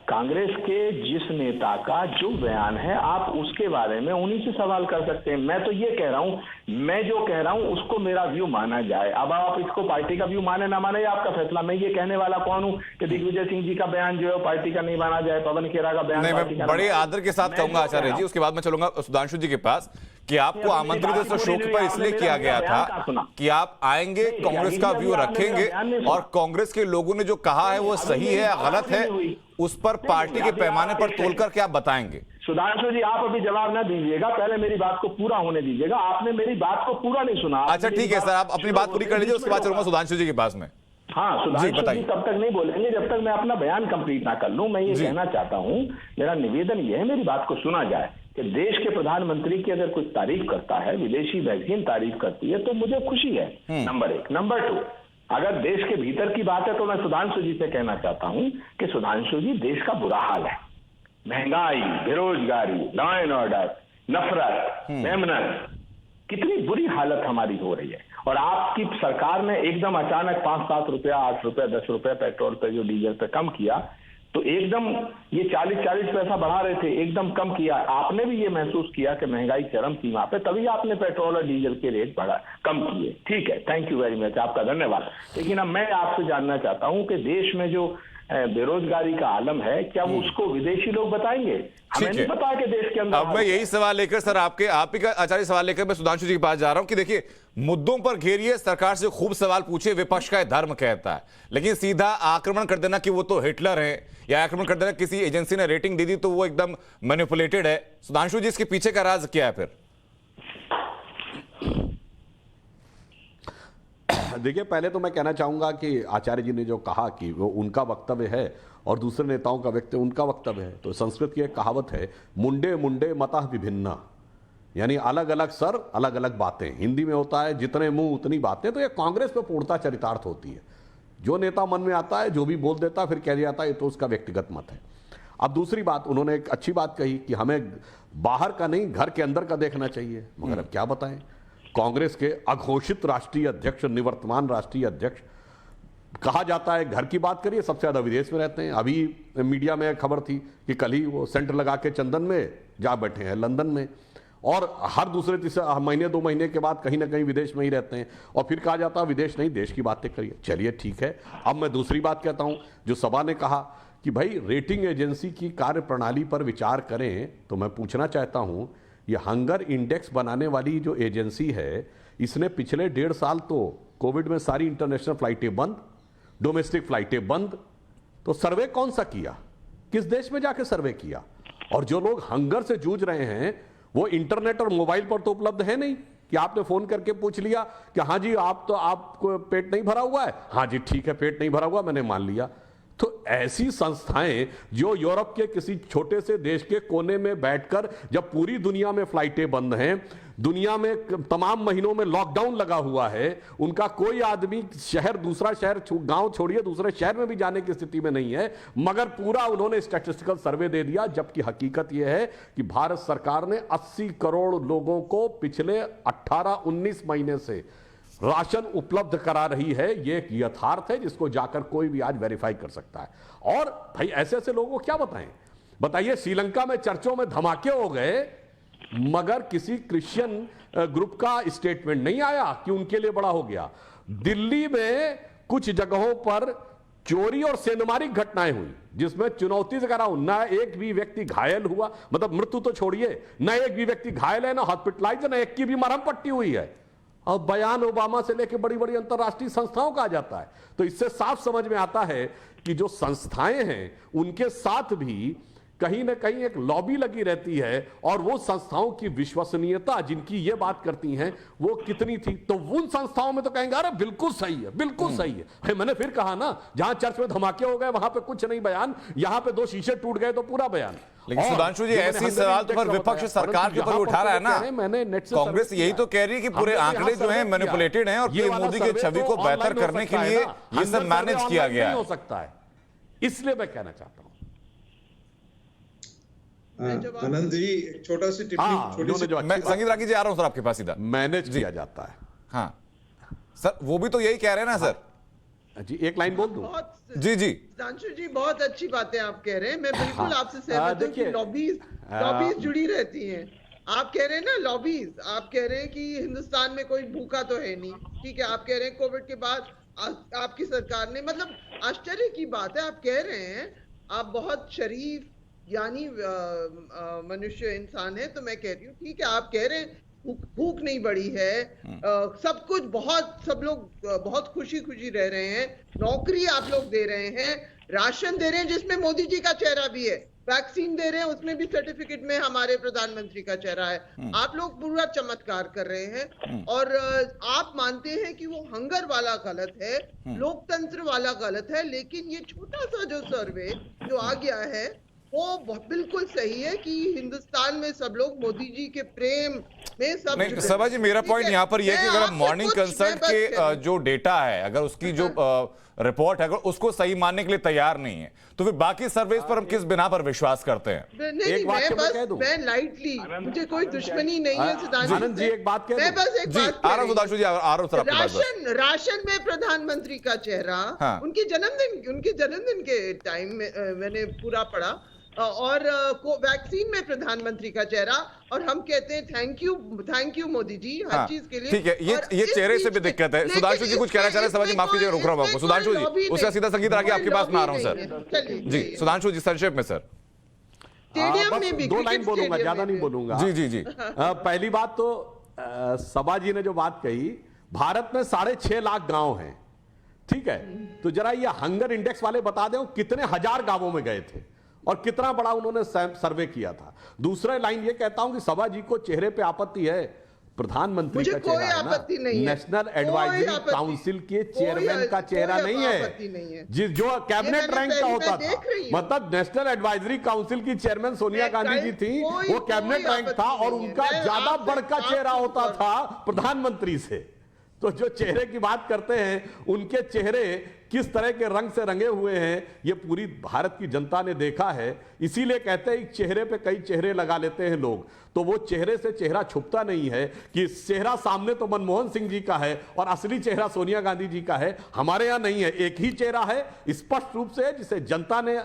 कांग्रेस के जिस नेता का जो बयान है आप उसके बारे में उन्हीं से सवाल कर सकते हैं। मैं तो ये कह रहा हूं, मैं जो कह रहा हूं उसको मेरा व्यू माना जाए। अब आप इसको पार्टी का व्यू माने ना माने, आपका फैसला। मैं ये कहने वाला कौन हूं कि दिग्विजय सिंह जी का बयान जो है पार्टी का नहीं माना जाए, पवन खेड़ा का बयान मैं बड़े आदर के साथ कहूंगा आचार्य जी, उसके बाद मैं चलूंगा सुधांशु जी के पास कि आपको आमंत्रित इस शो पर इसलिए किया गया था कि आप आएंगे, कांग्रेस का व्यू रखेंगे और कांग्रेस के लोगों ने जो कहा है वो सही है गलत है उस पर पार्टी के पैमाने पर तोलकर क्या बताएंगे। सुधांशु जी आप अभी जवाब ना दीजिएगा, पहले मेरी बात को पूरा होने दीजिएगा। आपने मेरी बात को पूरा नहीं सुना। अच्छा ठीक है सर, आप अपनी बात पूरी कर लीजिए, उसके बाद चलूंगा सुधांशु जी के पास में। हाँ, सुधांशु जी तब तक नहीं बोलेंगे जब तक मैं अपना बयान कंप्लीट ना कर लूं। मैं ये कहना चाहता हूं, मेरा निवेदन ये है, मेरी बात को सुना जाए कि देश के प्रधानमंत्री की अगर कुछ तारीफ करता है, विदेशी वैक्सीन तारीफ करती है तो मुझे खुशी है, नंबर 1। नंबर 2, अगर देश के भीतर की बात है तो मैं सुधांशु जी से कहना चाहता हूं कि सुधांशु जी देश का बुरा हाल है। महंगाई, बेरोजगारी, लॉ एंड ऑर्डर, नफरत, मेमनत, कितनी बुरी हालत हमारी हो रही है। और आपकी सरकार ने एकदम अचानक 5-7 रुपया, 8 रुपया, 10 रुपया पेट्रोल पे जो डीजल पे कम किया, तो एकदम ये 40-40 पैसा बढ़ा रहे थे, एकदम कम किया। आपने भी ये महसूस किया कि महंगाई चरम सीमा पे, तभी आपने पेट्रोल और डीजल के रेट कम किए। ठीक है, थैंक यू वेरी मच, आपका धन्यवाद। लेकिन अब मैं आपसे जानना चाहता हूं कि देश में जो बेरोजगारी का आलम है, क्या वो उसको विदेशी लोग बताएंगे? हमें नहीं पता कि देश के अंदर। अब मैं यही सवाल लेकर सर आप ही का आचार्य सवाल लेकर मैं सुधांशु जी के पास जा रहा हूं कि देखिए मुद्दों पर घेरिए, सरकार से खूब सवाल पूछिए, विपक्ष का धर्म कहता है, लेकिन सीधा आक्रमण कर देना कि वो तो हिटलर है या आक्रमण कर देना किसी एजेंसी ने रेटिंग दे दी तो वो एकदम मैनिपुलेटेड है। सुधांशु जी इसके पीछे का राज क्या है फिर? देखिए पहले तो मैं कहना चाहूंगा कि आचार्य जी ने जो कहा कि वो उनका वक्तव्य है और दूसरे नेताओं का व्यक्ति उनका वक्तव्य है, तो संस्कृत की एक कहावत है, मुंडे मुंडे मतः विभिन्ना, यानी अलग अलग सर अलग अलग बातें। हिंदी में होता है जितने मुंह उतनी बातें। तो ये कांग्रेस पे पूर्णता चरितार्थ होती है, जो नेता मन में आता है जो भी बोल देता है फिर कह दिया जाता है ये तो उसका व्यक्तिगत मत है। अब दूसरी बात, उन्होंने एक अच्छी बात कही कि हमें बाहर का नहीं घर के अंदर का देखना चाहिए, मगर अब क्या बताएं, कांग्रेस के अघोषित राष्ट्रीय अध्यक्ष, निवर्तमान राष्ट्रीय अध्यक्ष, कहा जाता है घर की बात करिए सबसे ज्यादा विदेश में रहते हैं। अभी मीडिया में खबर थी कि कल ही वो सेंटर लगा के चंदन में जा बैठे हैं लंदन में, और हर दूसरे तीसरे महीने 2 महीने के बाद कहीं ना कहीं विदेश में ही रहते हैं। और फिर कहा जाता है विदेश नहीं देश की बातें करिए। चलिए ठीक है, अब मैं दूसरी बात कहता हूं, जो सभा ने कहा कि भाई रेटिंग एजेंसी की कार्य प्रणाली पर विचार करें, तो मैं पूछना चाहता हूं, ये हंगर इंडेक्स बनाने वाली जो एजेंसी है, इसने पिछले 1.5 साल तो कोविड में सारी इंटरनेशनल फ्लाइटें बंद, डोमेस्टिक फ्लाइटें बंद, तो सर्वे कौन सा किया, किस देश में जाके सर्वे किया? और जो लोग हंगर से जूझ रहे हैं वो इंटरनेट और मोबाइल पर तो उपलब्ध है नहीं, कि आपने फोन करके पूछ लिया कि हाँ जी आपको पेट नहीं भरा हुआ है, हाँ जी ठीक है पेट नहीं भरा हुआ, मैंने मान लिया। तो ऐसी संस्थाएं जो यूरोप के किसी छोटे से देश के कोने में बैठकर, जब पूरी दुनिया में फ्लाइटें बंद हैं, दुनिया में तमाम महीनों में लॉकडाउन लगा हुआ है, उनका कोई आदमी शहर दूसरा शहर गांव छोड़िए दूसरे शहर में भी जाने की स्थिति में नहीं है, मगर पूरा उन्होंने स्टैटिस्टिकल सर्वे दे दिया। जबकि हकीकत यह है कि भारत सरकार ने 80 करोड़ लोगों को पिछले 18-19 महीने से राशन उपलब्ध करा रही है। ये एक यथार्थ है जिसको जाकर कोई भी आज वेरीफाई कर सकता है। और भाई ऐसे ऐसे लोगों को क्या बताएं, बताइए श्रीलंका में चर्चों में धमाके हो गए, मगर किसी क्रिश्चियन ग्रुप का स्टेटमेंट नहीं आया कि उनके लिए बड़ा हो गया। दिल्ली में कुछ जगहों पर चोरी और सेंधमारी घटनाएं हुई जिसमें चुनौती से कह रहा हूं, ना एक भी व्यक्ति घायल हुआ, मतलब मृत्यु तो छोड़िए, ना एक भी व्यक्ति घायल है, ना हॉस्पिटलाइज, ना एक की भी मरहम पट्टी हुई है। और बयान ओबामा से लेकर बड़ी बड़ी अंतरराष्ट्रीय संस्थाओं का आ जाता है। तो इससे साफ समझ में आता है कि जो संस्थाएं हैं उनके साथ भी कहीं ना कहीं एक लॉबी लगी रहती है, और वो संस्थाओं की विश्वसनीयता जिनकी ये बात करती हैं वो कितनी थी, तो उन संस्थाओं में तो कहेंगे अरे बिल्कुल सही है, बिल्कुल सही है। भाई मैंने फिर कहा ना, जहां चर्च में धमाके हो गए वहां पे कुछ नहीं बयान, यहां पे 2 शीशे टूट गए तो पूरा बयान। लेकिन सुधांशु जी ऐसी सवाल तो पर विपक्ष सरकार के ऊपर उठा रहा है ना, कांग्रेस यही तो कह रही है कि पूरे आंकड़े जो हैं मैनिपुलेटेड हैं और मोदी के छवि को बेहतर करने के लिए ये सब मैनेज किया गया हो सकता है। इसलिए मैं कहना चाहता हूं आनंद जी एक छोटा सी टिप्पणी, मैं संगीत रागी जी आ रहा हूं सर आपके पास सीधा। मैनेज किया जाता है। हाँ सर वो भी तो यही कह रहे हैं ना सर जी, एक लाइन बोल दूं? जी जी सुधांशु जी बहुत अच्छी बातें आप कह रहे हैं, मैं बिल्कुल आपसे सहमत हूं कि लॉबीज जुड़ी रहती हैं। आप कह रहे हैं ना लॉबीज, आप कह रहे हैं कि हिंदुस्तान में कोई भूखा तो है नहीं, ठीक है, आप कह रहे हैं कोविड के बाद आपकी सरकार ने, मतलब आश्चर्य की बात है, आप कह रहे हैं आप बहुत शरीफ यानी मनुष्य इंसान है, तो मैं कह रही हूँ ठीक है, आप कह रहे हैं भूख नहीं बढ़ी है, सब कुछ सब लोग बहुत खुशी खुशी रह रहे हैं, नौकरी आप लोग दे रहे हैं, राशन दे रहे हैं जिसमें मोदी जी का चेहरा भी है, वैक्सीन दे रहे हैं उसमें भी सर्टिफिकेट में हमारे प्रधानमंत्री का चेहरा है। आप लोग पूरा चमत्कार कर रहे हैं और आप मानते हैं कि वो हंगर वाला गलत है, लोकतंत्र वाला गलत है, लेकिन ये छोटा सा जो सर्वे जो आ गया है वो बिल्कुल सही है कि हिंदुस्तान में सब लोग मोदी जी के प्रेम में सब नहीं सभा जी, मेरा पॉइंट यहाँ पर यह है कि अगर मॉर्निंग कंसल्ट के जो डेटा है, अगर उसकी जो रिपोर्ट है, अगर उसको सही मानने के लिए तैयार नहीं है, तो फिर बाकी सर्वेस पर हम किस बिना पर विश्वास करते हैं? मैं लाइटली, मुझे कोई दुश्मनी नहीं है सुधांशु जी, एक बात मैं बस एक बात आ रहा हूँ, राशन में प्रधानमंत्री का चेहरा, उनके जन्मदिन के टाइम में मैंने पूरा पढ़ा, और वैक्सीन में प्रधाधानमंत्री का चेहरा, और हम कहते हैं थैंक यू मोदी जी हर चीज के लिए। ठीक है, ये चेहरे से भी दिक्कत है। सुधांशु जी कुछ कहना चाह रहे हैं, सभाजी माफ कीजिएगा, रुक रहा हूं आपको। सुधांशु जी उसका सीधा संगीत आगे आपके पास में आ रहा हूं सर। जी सुधांशु जी संक्षेप में सर। स्टेडियम में भी 2 लाइन बोलूंगा, ज्यादा नहीं बोलूंगा। जी पहली बात तो सभा जी ने जो बात कही, भारत में 6.5 लाख गांव हैं, ठीक है, तो जरा ये हंगर इंडेक्स वाले बता दें कितने हजार गांवों में गए थे और कितना बड़ा उन्होंने सर्वे किया था। दूसरा लाइन ये कहता हूं कि सभा जी को चेहरे पे आपत्ति है, प्रधानमंत्री का चेहरा है ना, नेशनल एडवाइजरी काउंसिल के चेयरमैन का चेहरा नहीं है, जो कैबिनेट रैंक का होता था। मतलब नेशनल एडवाइजरी काउंसिल की चेयरमैन सोनिया गांधी जी थी, वो कैबिनेट रैंक था और उनका ज्यादा बढ़कर चेहरा होता था प्रधानमंत्री से। तो जो चेहरे की बात करते हैं, उनके चेहरे किस तरह के रंग से रंगे हुए हैं ये पूरी भारत की जनता ने देखा है। इसीलिए कहते हैं चेहरे पे कई चेहरे लगा लेते हैं लोग, तो वो चेहरे से चेहरा छुपता नहीं है कि चेहरा सामने तो मनमोहन सिंह जी का है और असली चेहरा सोनिया गांधी जी का है। हमारे यहाँ नहीं है, एक ही चेहरा है स्पष्ट रूप से, जिसे जनता ने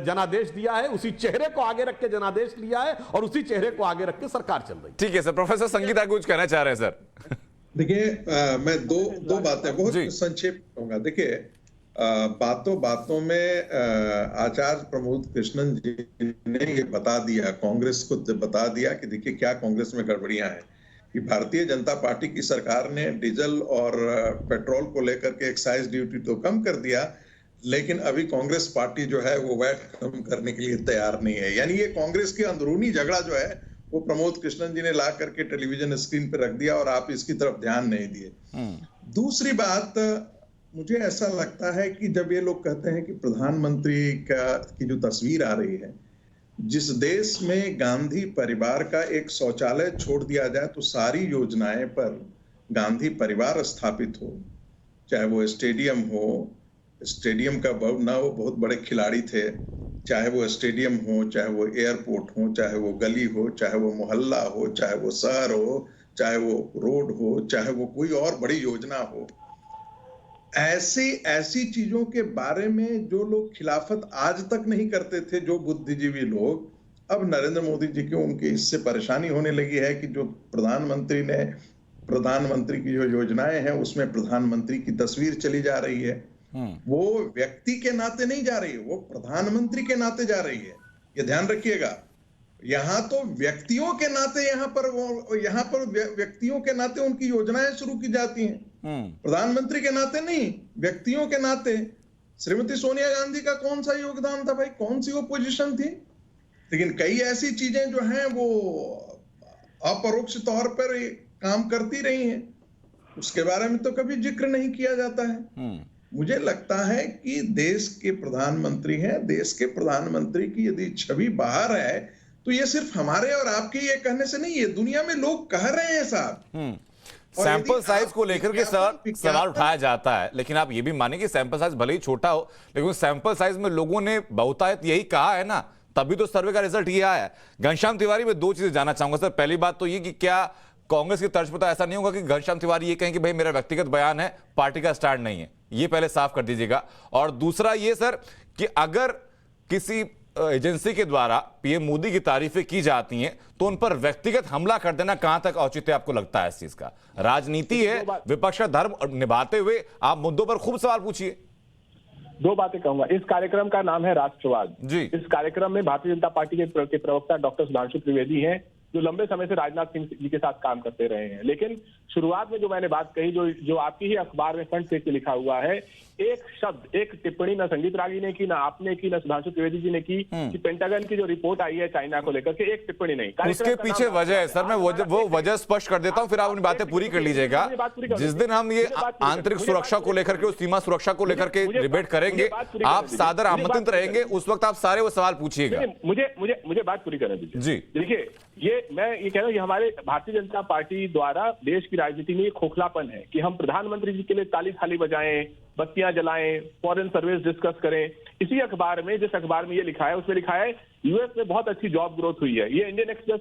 जनादेश दिया है, उसी चेहरे को आगे रख के जनादेश लिया है और उसी चेहरे को आगे रख के सरकार चल रही है। ठीक है सर। प्रोफेसर संगीता कुछ कहना चाह रहे हैं सर? देखिए मैं दो बातें बहुत संक्षेप कहूंगा। देखिए बातों में आचार्य प्रमोद कृष्णन जी ने ये बता दिया, कांग्रेस को बता दिया कि देखिए क्या कांग्रेस में गड़बड़ियां हैं कि भारतीय जनता पार्टी की सरकार ने डीजल और पेट्रोल को लेकर के एक्साइज ड्यूटी तो कम कर दिया, लेकिन अभी कांग्रेस पार्टी जो है वो वैट कम करने के लिए तैयार नहीं है। यानी ये कांग्रेस की अंदरूनी झगड़ा जो है वो प्रमोद कृष्णन जी ने ला करके टेलीविजन स्क्रीन पर रख दिया और आप इसकी तरफ ध्यान नहीं दिए। दूसरी बात, मुझे ऐसा लगता है कि जब ये लोग कहते हैं कि प्रधानमंत्री की जो तस्वीर आ रही है, जिस देश में गांधी परिवार का एक शौचालय छोड़ दिया जाए तो सारी योजनाएं पर गांधी परिवार स्थापित हो, चाहे वो स्टेडियम हो, स्टेडियम का बहुत बड़े खिलाड़ी थे, चाहे वो स्टेडियम हो, चाहे वो एयरपोर्ट हो, चाहे वो गली हो, चाहे वो मोहल्ला हो, चाहे वो शहर हो, चाहे वो रोड हो, चाहे वो कोई और बड़ी योजना हो, ऐसी चीजों के बारे में जो लोग खिलाफत आज तक नहीं करते थे, जो बुद्धिजीवी लोग, अब नरेंद्र मोदी जी को उनकी इससे परेशानी होने लगी है कि जो प्रधानमंत्री की जो योजनाएं हैं उसमें प्रधानमंत्री की तस्वीर चली जा रही है। वो व्यक्ति के नाते नहीं जा रही है, वो प्रधानमंत्री के नाते जा रही है। ये ध्यान रखिएगा, यहाँ तो व्यक्तियों के नाते यहाँ पर व्यक्तियों के नाते उनकी योजनाएं शुरू की जाती हैं, प्रधानमंत्री के नाते नहीं, व्यक्तियों के नाते। श्रीमती सोनिया गांधी का कौन सा योगदान था भाई, कौन सी वो पोजीशन थी? लेकिन कई ऐसी चीजें जो हैं वो अपरोक्ष तौर पर काम करती रही हैं, उसके बारे में तो कभी जिक्र नहीं किया जाता है। मुझे लगता है कि देश के प्रधानमंत्री हैं, देश के प्रधानमंत्री की यदि छवि बाहर है तो ये सिर्फ हमारे और आपके ये कहने से नहीं है, दुनिया में लोग कह रहे हैं साहब। सैंपल साइज को लेकर के सवाल उठाया जाता है, लेकिन आप ये भी माने कि सैंपल साइज भले ही छोटा हो, लेकिन सैंपल साइज में लोगों ने बहुतायत यही कहा है ना, तभी तो सर्वे का रिजल्ट ये आया है। घनश्याम तिवारी, में दो चीजें जानना चाहूंगा सर। पहली बात तो ये कि क्या कांग्रेस की तर्ज पर तो ऐसा नहीं होगा कि घनश्याम तिवारी ये कहें कि भाई मेरा व्यक्तिगत बयान है, पार्टी का स्टैंड नहीं है, ये पहले साफ कर दीजिएगा। और दूसरा ये सर कि अगर किसी एजेंसी के द्वारा पीएम मोदी की तारीफें की जाती हैं तो उन पर व्यक्तिगत हमला कर देना कहां तक औचित्य आपको लगता है इस चीज का? राजनीति है, विपक्ष का धर्म निभाते हुए आप मुद्दों पर खूब सवाल पूछिए। दो बातें कहूंगा। इस कार्यक्रम का नाम है राष्ट्रवाद जी। इस कार्यक्रम में भारतीय जनता पार्टी के प्रवक्ता डॉक्टर सुधांशु त्रिवेदी हैं, जो लंबे समय से राजनाथ सिंह जी के साथ काम करते रहे हैं। लेकिन शुरुआत में जो मैंने बात कही, जो आपकी ही अखबार में फ्रंट पेज पे लिखा हुआ है, एक शब्द, एक टिप्पणी न संगीत रागी ने की, ना आपने की, ना सुधांशु त्रिवेदी जी ने की कि पेंटागन की जो रिपोर्ट आई है चाइना को लेकर के, एक टिप्पणी नहीं। उसके पीछे वजह है सर, मैं वो वजह स्पष्ट कर देता हूं, फिर आप अपनी बातें पूरी कर लीजिएगा। जिस दिन हम ये आंतरिक सुरक्षा को लेकर के, उस सीमा सुरक्षा को लेकर के डिबेट करेंगे, आप सादर आमंत्रित रहेंगे, उस वक्त आप सारे वो सवाल पूछिएगा। मुझे बात पूरी करने दीजिए जी। देखिए, मैं ये कह रहा हूँ, ये हमारे भारतीय जनता पार्टी द्वारा देश की राजनीति में ये खोखलापन है कि हम प्रधानमंत्री जी के लिए ताली थाली बजाएं, बत्तियां जलाएं, फॉरेन सर्विस डिस्कस करें। इसी अखबार में, जिस अखबार में ये लिखा है, उसमें लिखा है यूएस में बहुत अच्छी जॉब ग्रोथ हुई है। ये इंडियन एक्सप्रेस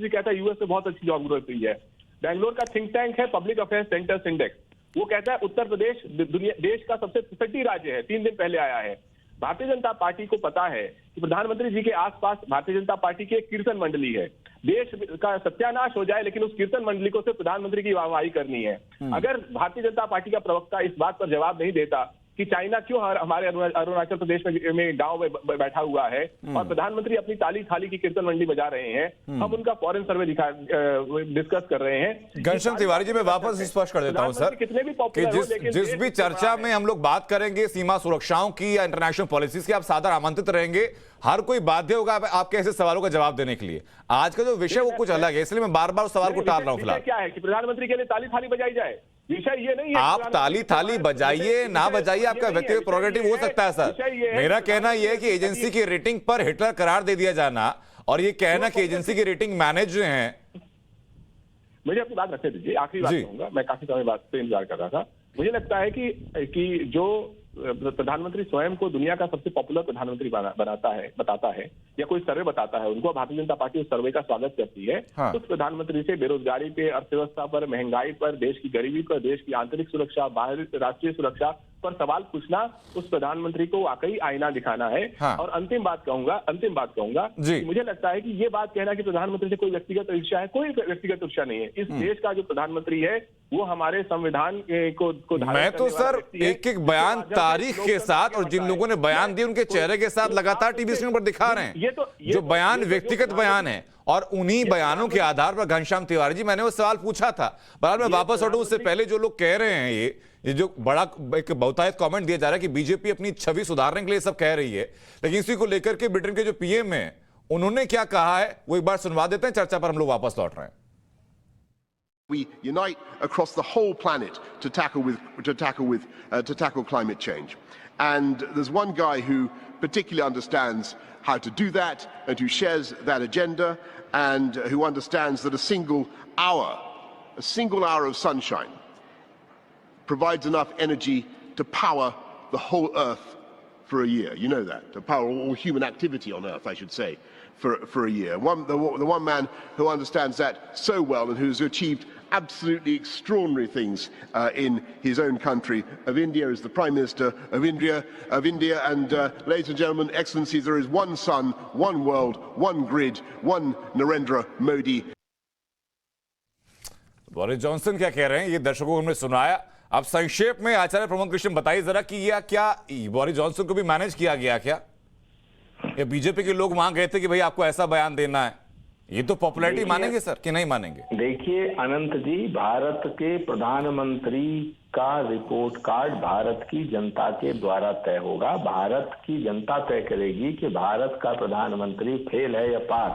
भी कहता है यूएस में बहुत अच्छी जॉब ग्रोथ हुई है। बैंगलोर का थिंक टैंक है पब्लिक अफेयर्स सेंटर्स इंडेक्स, वो कहता है उत्तर प्रदेश देश का सबसे पिछड़ी राज्य है, 3 दिन पहले आया है। भारतीय जनता पार्टी को पता है कि प्रधानमंत्री जी के आसपास भारतीय जनता पार्टी की एक कीर्तन मंडली है। देश का सत्यानाश हो जाए लेकिन उस कीर्तन मंडली को सिर्फ प्रधानमंत्री की वाहवाही करनी है। अगर भारतीय जनता पार्टी का प्रवक्ता इस बात पर जवाब नहीं देता कि चाइना क्यों हमारे अरुणाचल प्रदेश में गांव में बैठा हुआ है और प्रधानमंत्री अपनी ताली थाली की कीर्तन मंडली बजा रहे हैं, हम उनका फॉरेन सर्वे डिस्कस कर रहे हैं। घनश्याम तिवारी जी, मैं वापस स्पष्ट कर देता हूं सर कि जिस भी चर्चा में हम लोग बात करेंगे सीमा सुरक्षाओं की या इंटरनेशनल पॉलिसीज की, आप सादर आमंत्रित रहेंगे। हर कोई बाध्य होगा आपके ऐसे सवालों का जवाब देने के लिए। आज का जो विषय वो कुछ अलग है, इसलिए मैं बार बार सवाल को टाल रहा हूं। फिलहाल क्या है कि प्रधानमंत्री के लिए ताली थाली बजाई जाए, विषय ये नहीं है। आप ताली थाली बजाइए ना बजाइए, आपका व्यक्तिगत प्रोग्रेटिव हो सकता है सर। मेरा कहना यह है कि एजेंसी की रेटिंग पर हिटलर करार दे दिया जाना और ये कहना कि एजेंसी की रेटिंग मैनेज है। मुझे अपनी बात रखने दीजिए, आखिरी बात कहूंगा। मैं काफी समय बात पे इंतजार कर रहा था। मुझे लगता है कि जो प्रधानमंत्री स्वयं को दुनिया का सबसे पॉपुलर प्रधानमंत्री बताता है या कोई सर्वे बताता है उनको, भारतीय जनता पार्टी उस सर्वे का स्वागत करती है। हाँ। उस प्रधानमंत्री से बेरोजगारी पे, अर्थव्यवस्था पर, महंगाई पर, देश की गरीबी पर, देश की आंतरिक सुरक्षा, बाहरी राष्ट्रीय सुरक्षा पर सवाल पूछना उस प्रधानमंत्री को वाकई आईना दिखाना है। हाँ। और अंतिम बात कहूंगा कि मुझे लगता है कि ये बात कहना कि प्रधानमंत्री से कोई व्यक्तिगत ईर्ष्या है, कोई व्यक्तिगत ईर्ष्या नहीं है। इस देश का जो प्रधानमंत्री है वो हमारे संविधान को मैं तो सर एक एक बयान तारीख के साथ और जिन लोगों ने बयान दिए उनके चेहरे के साथ लगातार टीवी स्क्रीन पर दिखा रहे हैं जो बयान व्यक्तिगत बयान है, और उन्हीं बयानों के आधार पर घनश्याम तिवारी जी, मैंने वो सवाल पूछा था। पर मैं वापस हटूं उससे पहले जो लोग कह रहे हैं, ये जो बड़ा एक बहुतायत कमेंट दिया जा रहा है कि बीजेपी अपनी छवि सुधारने के लिए सब कह रही है, लेकिन इसी को लेकर के ब्रिटेन के जो पीएम है उन्होंने क्या कहा है वो एक बार सुनवा देते हैं, चर्चा पर हम लोग वापस लौट रहे हैं। We unite across the whole planet to tackle climate change. And there's one guy who particularly understands how to do that and who shares that agenda and who understands that a single hour of sunshine provides enough energy to power the whole earth for a year. You know that, to power all human activity on earth, I should say, for a year. The one man who understands that so well and who's achieved absolutely extraordinary things in his own country of India is the Prime Minister of India. And ladies and gentlemen, excellencies, there is one sun, one world, one grid, one Narendra Modi. Boris Johnson क्या कह रहे हैं ये दर्शकों को हमने सुनाया। अब संक्षेप में आचार्य प्रमोद कृष्ण बताइए जरा कि यह क्या बोरिस जॉनसन को भी मैनेज किया गया क्या, या बीजेपी के लोग वहां गए थे कि भाई आपको ऐसा बयान देना है? ये तो पॉपुलैरिटी मानेंगे सर कि नहीं मानेंगे? देखिए अनंत जी, भारत के प्रधानमंत्री का रिपोर्ट कार्ड भारत की जनता के द्वारा तय होगा। भारत की जनता तय करेगी कि भारत का प्रधानमंत्री फेल है या पास,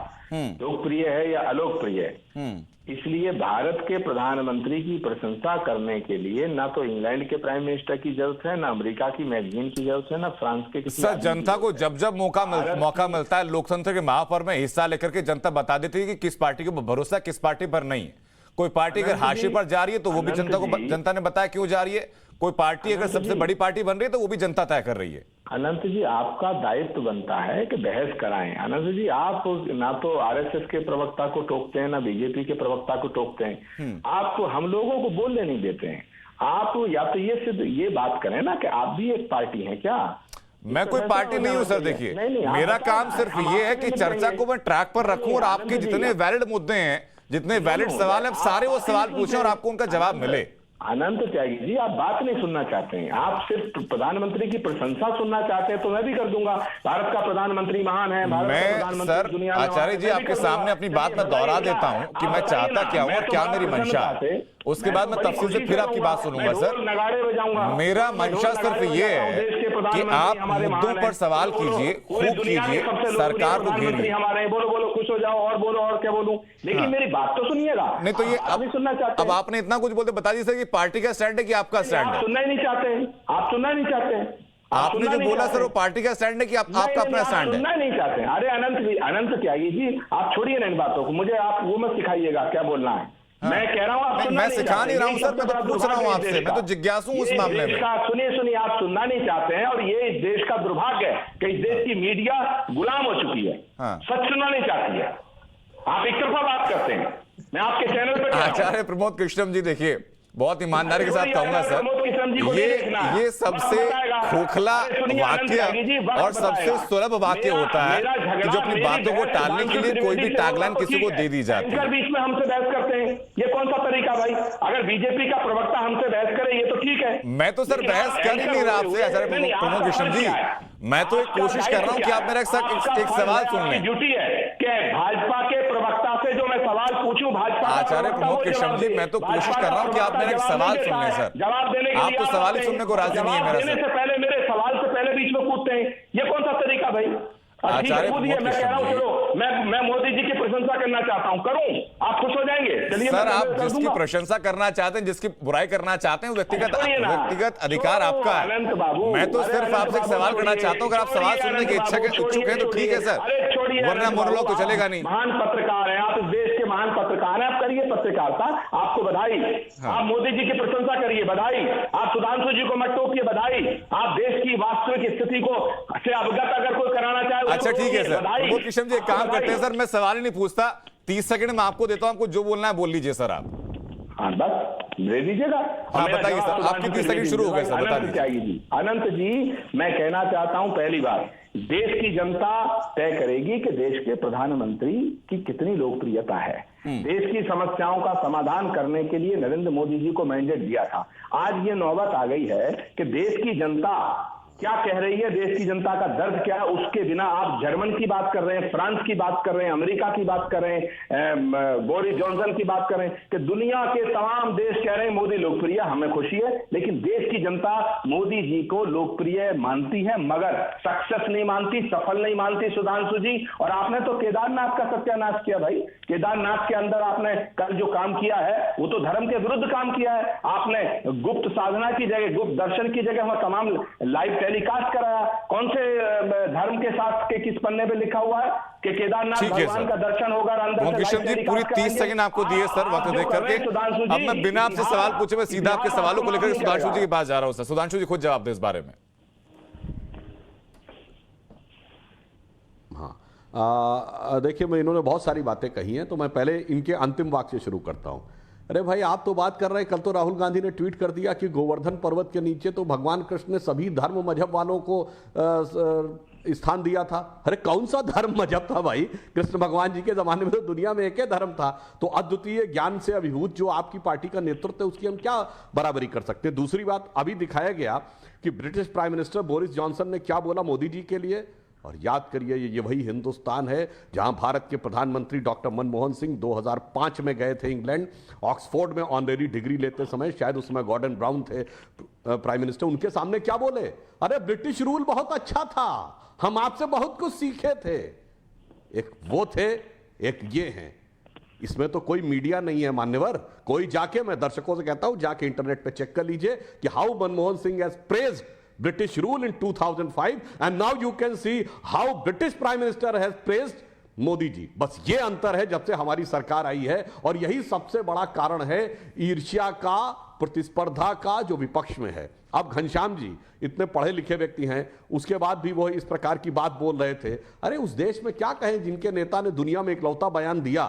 लोकप्रिय है या अलोकप्रिय है। इसलिए भारत के प्रधानमंत्री की प्रशंसा करने के लिए ना तो इंग्लैंड के प्राइम मिनिस्टर की जरूरत है, ना अमेरिका की मैगजीन की जरूरत है, ना फ्रांस के किसी। सर जनता को जब जब मौका मिलता है लोकतंत्र के महापर्व में हिस्सा लेकर के जनता बता देती है कि किस पार्टी को भरोसा किस पार्टी पर नहीं है। कोई पार्टी अगर हाशिए पर जा रही है तो वो भी जनता ने बताया क्यों जा रही है। कोई पार्टी अगर सबसे बड़ी पार्टी बन रही है तो वो भी जनता तय कर रही है। अनंत जी, आपका दायित्व बनता है कि बहस कराएं। अनंत जी, आप ना तो आरएसएस के प्रवक्ता को टोकते हैं, ना बीजेपी के प्रवक्ता को टोकते हैं। आप हम लोगों को बोलने नहीं देते हैं। आप या तो ये बात करें ना कि आप भी एक पार्टी हैं क्या? मैं कोई पार्टी नहीं हूं सर। देखिए मेरा काम सिर्फ ये है कि चर्चा को मैं ट्रैक पर रखूं और आपके जितने वैलिड मुद्दे हैं, जितने वैलिड सवाल हैं, सारे वो सवाल पूछें और आपको उनका जवाब मिले। अनंत त्यागी जी, आप बात नहीं सुनना चाहते हैं, आप सिर्फ प्रधानमंत्री की प्रशंसा सुनना चाहते हैं तो मैं भी कर दूंगा। भारत का प्रधानमंत्री महान है। मैं सर आचार्य जी आपके सामने अपनी बात में दोहरा देता हूं कि मैं चाहता क्या हूं, क्या मेरी मंशा, उसके बाद मैं तफसील से फिर आपकी बात सुनूंगा। सर मेरा मंशा सिर्फ ये है कि आप मुद्दों पर सवाल कीजिए, खूब कीजिए, सरकार को घेरिए। हमारे बोलो बोलो खुश हो जाओ और बोलो और क्या बोलूं, लेकिन मेरी बात तो सुनिएगा। नहीं तो ये अभी सुनना चाहते हैं। अब आपने इतना कुछ बोलते बता दीजिए कि पार्टी का स्टैंड है कि आपका स्टैंड है। सुनना ही नहीं चाहते हैं, आप सुनना नहीं चाहते हैं। आपने जो बोला सर वो पार्टी का स्टैंड है कि आपका अपना स्टैंड है? सुनना नहीं चाहते हैं। अरे अनंत त्यागी जी, आप छोड़िए ना इन बातों को, मुझे आप वो मत सिखाइएगा क्या बोलना है। मैं कह रहा हूं मैं सिखा नहीं रहा हूं सर, मैं तो पूछ रहा हूं आपसे, मैं तो जिज्ञासु हूं उस मामले में। सुनिए आप सुनना नहीं चाहते हैं और ये इस देश का दुर्भाग्य है कि इस देश की मीडिया गुलाम हो चुकी है, सच सुनना नहीं चाहती है। आप एक तरफा बात करते हैं। मैं आपके चैनल पर आचार्य प्रमोद कृष्णम जी देखिए बहुत ईमानदारी के साथ कहूंगा सर, ये सबसे खोखला वाक्य और सबसे सुलभ वाक्य होता है कि जो अपनी बातों को टालने के लिए कोई भी टैगलाइन किसी को दे दी जाती है। बीच में हमसे बहस करते हैं, ये कौन सा तरीका भाई? अगर बीजेपी का प्रवक्ता हमसे बहस करे ये तो ठीक है। मैं तो सर बहस कर ही नहीं रहा आपसे आचार्य प्रमोद कृष्णम जी, मैं तो एक कोशिश कर रहा हूँ कि आप मेरा एक सवाल सुन लें। ड्यूटी है कि भाजपा के प्रवक्ता से जो मैं सवाल पूछूं, भाजपा आचार्य प्रमोद कृष्णम जी मैं तो कोशिश कर रहा हूँ कि आप मेरा एक सवाल सुन लें सर। जवाब देने आप तो सवाल ही सुनने को राजी नहीं है मेरा सर। पहले मेरे सवाल से पहले बीच में कूदते हैं, ये कौन सा तरीका भाई? आचार्य मैं कह रहा हूं चलो मैं मोदी जी की प्रशंसा करना चाहता हूं, करूं, आप खुश हो जाएंगे। चलिए सर आप जिसकी प्रशंसा करना चाहते हैं, जिसकी बुराई करना चाहते हैं, व्यक्तिगत अधिकार आपका है। मैं तो सिर्फ आपसे एक सवाल करना चाहता हूं, अगर आप सवाल सुनने के इच्छुक हैं तो ठीक है सर, वरना मोनोलॉग तो चलेगा नहीं। महान पत्रकार हैं आप, इस देश के महान पत्रकार हैं, आप करिए पत्रकारिता, आपको बधाई। आप मोदी जी की प्रशंसा करिए, बधाई। आप सुधांशु जी को मत टोकिए, बधाई। आप देश की वास्तविक स्थिति को से अवगत अगर कोई कराना चाहे। अच्छा ठीक है सर, प्रमोद कृष्ण जी एक काम करते हैं सर, मैं सवाल ही नहीं पूछता, 30 सेकंड में आपको देता हूं, आपको जो बोलना है बोल लीजिए सर आप। हाँ बस दे दीजिएगा। हाँ बताइए सर, आपकी 30 सेकंड शुरू हो गए सर, बता दीजिए। अनंत जी मैं कहना चाहता हूं, पहली बात देश की जनता तय करेगी कि देश के प्रधानमंत्री की कितनी लोकप्रियता है। देश की समस्याओं का समाधान करने के लिए नरेंद्र मोदी जी को मैंडेट दिया था। आज ये नौबत आ गई है कि देश की जनता क्या कह रही है, देश की जनता का दर्द क्या है, उसके बिना आप जर्मन की बात कर रहे हैं, फ्रांस की बात कर रहे हैं, अमेरिका की बात कर रहे हैं, बोरिस जॉनसन की बात कर रहे हैं कि दुनिया के तमाम देश कह रहे हैं मोदी लोकप्रिय, हमें खुशी है, लेकिन देश की जनता मोदी जी को लोकप्रिय मानती है मगर सक्सेस नहीं मानती, सफल नहीं मानती सुधांशु जी। और आपने तो केदारनाथ का सत्यानाश किया भाई। केदारनाथ के अंदर आपने कल जो काम किया है वो तो धर्म के विरुद्ध काम किया है। आपने गुप्त साधना की जगह, गुप्त दर्शन की जगह वहां तमाम लाइव टेलीकास्ट कराया। कौन से धर्म के साथ के किस पन्ने पे लिखा हुआ है कि केदारनाथ भगवान का दर्शन होगा? अंदर किशन जी पूरी 30 सेकंड आपको दिए सर वक्त देख करके। अब मैं बिना आपसे सवाल पूछे मैं सीधा आपके सवालों को लेकर सुधांशु जी के पास जा रहा हूं सर। सुधांशु जी खुद जवाब दें इस बारे में। हाँ, देखिए मैं इन्होंने बहुत सारी बातें कही हैं, तो मैं पहले इनके अंतिम वाक्य से शुरू करता हूं। अरे भाई आप तो बात कर रहे हैं, कल तो राहुल गांधी ने ट्वीट कर दिया कि गोवर्धन पर्वत के नीचे तो भगवान कृष्ण ने सभी धर्म मजहब वालों को स्थान दिया था। अरे कौन सा धर्म मजहब था भाई? कृष्ण भगवान जी के जमाने में तो दुनिया में एक ही धर्म था। तो अद्वितीय ज्ञान से अभिभूत जो आपकी पार्टी का नेतृत्व है उसकी हम क्या बराबरी कर सकते हैं? दूसरी बात, अभी दिखाया गया कि British prime minister Boris Johnson ने क्या बोला मोदी जी के लिए। और याद करिए ये वही हिंदुस्तान है जहां भारत के प्रधानमंत्री डॉक्टर मनमोहन सिंह 2005 में गए थे इंग्लैंड, ऑक्सफोर्ड में ऑनरेरी डिग्री लेते समय, शायद उसमें गॉर्डन ब्राउन थे प्राइम मिनिस्टर। उनके सामने क्या बोले? अरे ब्रिटिश रूल बहुत अच्छा था, हम आपसे बहुत कुछ सीखे थे। एक वो थे, एक ये हैं। इसमें तो कोई मीडिया नहीं है मान्यवर। कोई जाके, मैं दर्शकों से कहता हूं, जाके इंटरनेट पे चेक कर लीजिए कि how Manmohan Singh has praised British rule in 2005 and now you can see how British Prime Minister has praised Modi ji. बस ये अंतर है जब से हमारी सरकार आई है, और यही सबसे बड़ा कारण है ईर्ष्या का, प्रतिस्पर्धा का जो विपक्ष में है। अब घनश्याम जी इतने पढ़े लिखे व्यक्ति हैं, उसके बाद भी वो इस प्रकार की बात बोल रहे थे। अरे उस देश में क्या कहें जिनके नेता ने दुनिया में इकलौता बयान दिया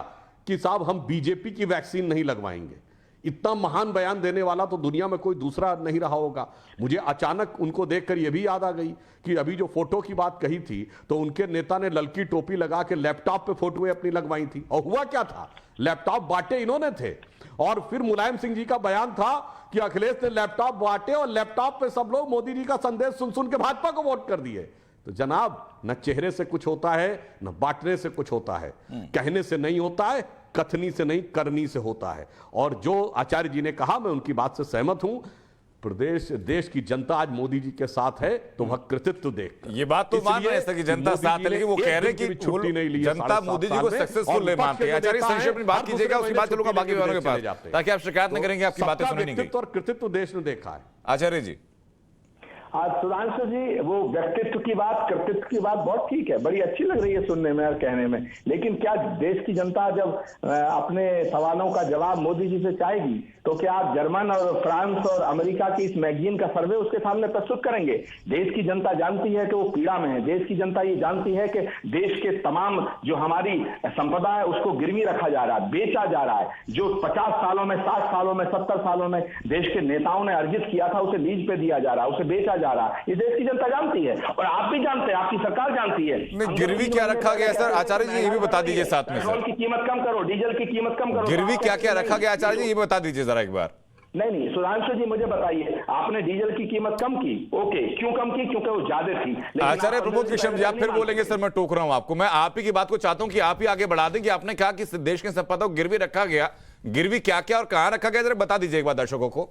कि साहब हम बीजेपी की वैक्सीन नहीं लगवाएंगे। इतना महान बयान देने वाला तो दुनिया में कोई दूसरा नहीं रहा होगा। मुझे अचानक उनको देखकर यह भी याद आ गई कि अभी जो फोटो की बात कही थी तो उनके नेता ने ललकी टोपी लगा के लैपटॉप पे फोटोएं अपनी लगवाई थी, और हुआ क्या था? लैपटॉप बांटे इन्होंने थे। और फिर मुलायम सिंह जी का बयान था कि अखिलेश ने लैपटॉप बांटे और लैपटॉप पे सब लोग मोदी जी का संदेश सुन सुन के भाजपा को वोट कर दिए। तो जनाब, न चेहरे से कुछ होता है, न बांटने से कुछ होता है, कहने से नहीं होता है, कथनी से नहीं करनी से होता है। और जो आचार्य जी ने कहा, मैं उनकी बात से सहमत हूं। प्रदेश देश की जनता आज मोदी जी के साथ है तो वह कृतित्व देखकर, ये बात तो मान रहे हैं कि जनता साथ है, लेकिन वो कह रहे हैं कि छुट्टी नहीं ली, जनता मोदी जी को सक्सेसफुल मानती है। आचार्य संक्षेप में बात कीजिएगा, उसके बाद चलूंगा बाकी वालों के पास, ताकि आप शिकायत न करेंगे आपकी बातें सुनी नहीं गई। और कृतित्व देश ने देखा है। आचार्य जी, आज सुधांशु जी वो व्यक्तित्व की बात, कृतित्व की बात बहुत ठीक है, बड़ी अच्छी लग रही है सुनने में और कहने में, लेकिन क्या देश की जनता जब अपने सवालों का जवाब मोदी जी से चाहेगी तो क्या आप जर्मन और फ्रांस और अमेरिका की इस मैगजीन का सर्वे उसके सामने प्रस्तुत करेंगे? देश की जनता जानती है कि वो पीड़ा में है। देश की जनता ये जानती है कि देश के तमाम जो हमारी संपदा है उसको गिरवी रखा जा रहा है, बेचा जा रहा है। जो 50 सालों में, 60 सालों में, 70 सालों में देश के नेताओं ने अर्जित किया था उसे लीज पे दिया जा रहा है, उसे बेचा जा रहा है। ये देश की जनता जानती है और आप भी जानते हैं, आपकी सरकार जानती है। गिरवी क्या रखा गया सर? आचार्य जी ये भी बता दीजिए साथ में। पेट्रोल की कीमत कम करो, डीजल की कीमत कम करो। गिरवी क्या क्या रखा गया आचार्य जी, ये बता दीजिए जरा एक बार। नहीं, सुधांशु जी मुझे बताइए, आपने डीजल की कीमत कम की, ओके, क्यों कम की? क्योंकि वो ज्यादा थी। आचार्य प्रमोद कृष्ण जी, आप फिर बोलेंगे सर, मैं टोक रहा हूं आपको। मैं आप ही की बात को चाहता हूं कि आप ही आगे बढ़ा दें कि आपने कहा कि देश की संपदा को गिरवी रखा गया, गिरवी क्या क्या और कहां रखा गया, जरा बता दीजिए एक बार दर्शकों को।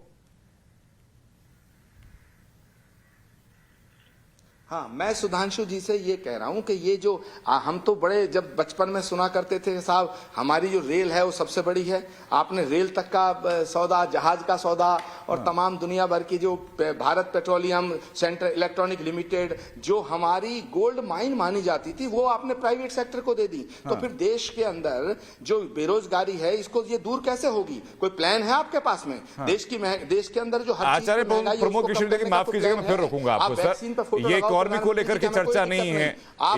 हाँ, मैं सुधांशु जी से ये कह रहा हूँ कि ये जो हम तो बड़े जब बचपन में सुना करते थे साहब, हमारी जो रेल है वो सबसे बड़ी है। आपने रेल तक का सौदा, जहाज का सौदा और तमाम दुनिया भर की जो Bharat petroleum central electronic limited जो हमारी गोल्ड माइन मानी जाती थी वो आपने प्राइवेट सेक्टर को दे दी। तो फिर देश के अंदर जो बेरोजगारी है इसको ये दूर कैसे होगी? कोई प्लान है आपके पास में? देश के अंदर जो आचार्य प्रमोद कृष्ण जी, माफ कीजिएगा मैं फिर रोकूंगा आपको सर। ये इकोनॉमी को लेकर के चर्चा नहीं है,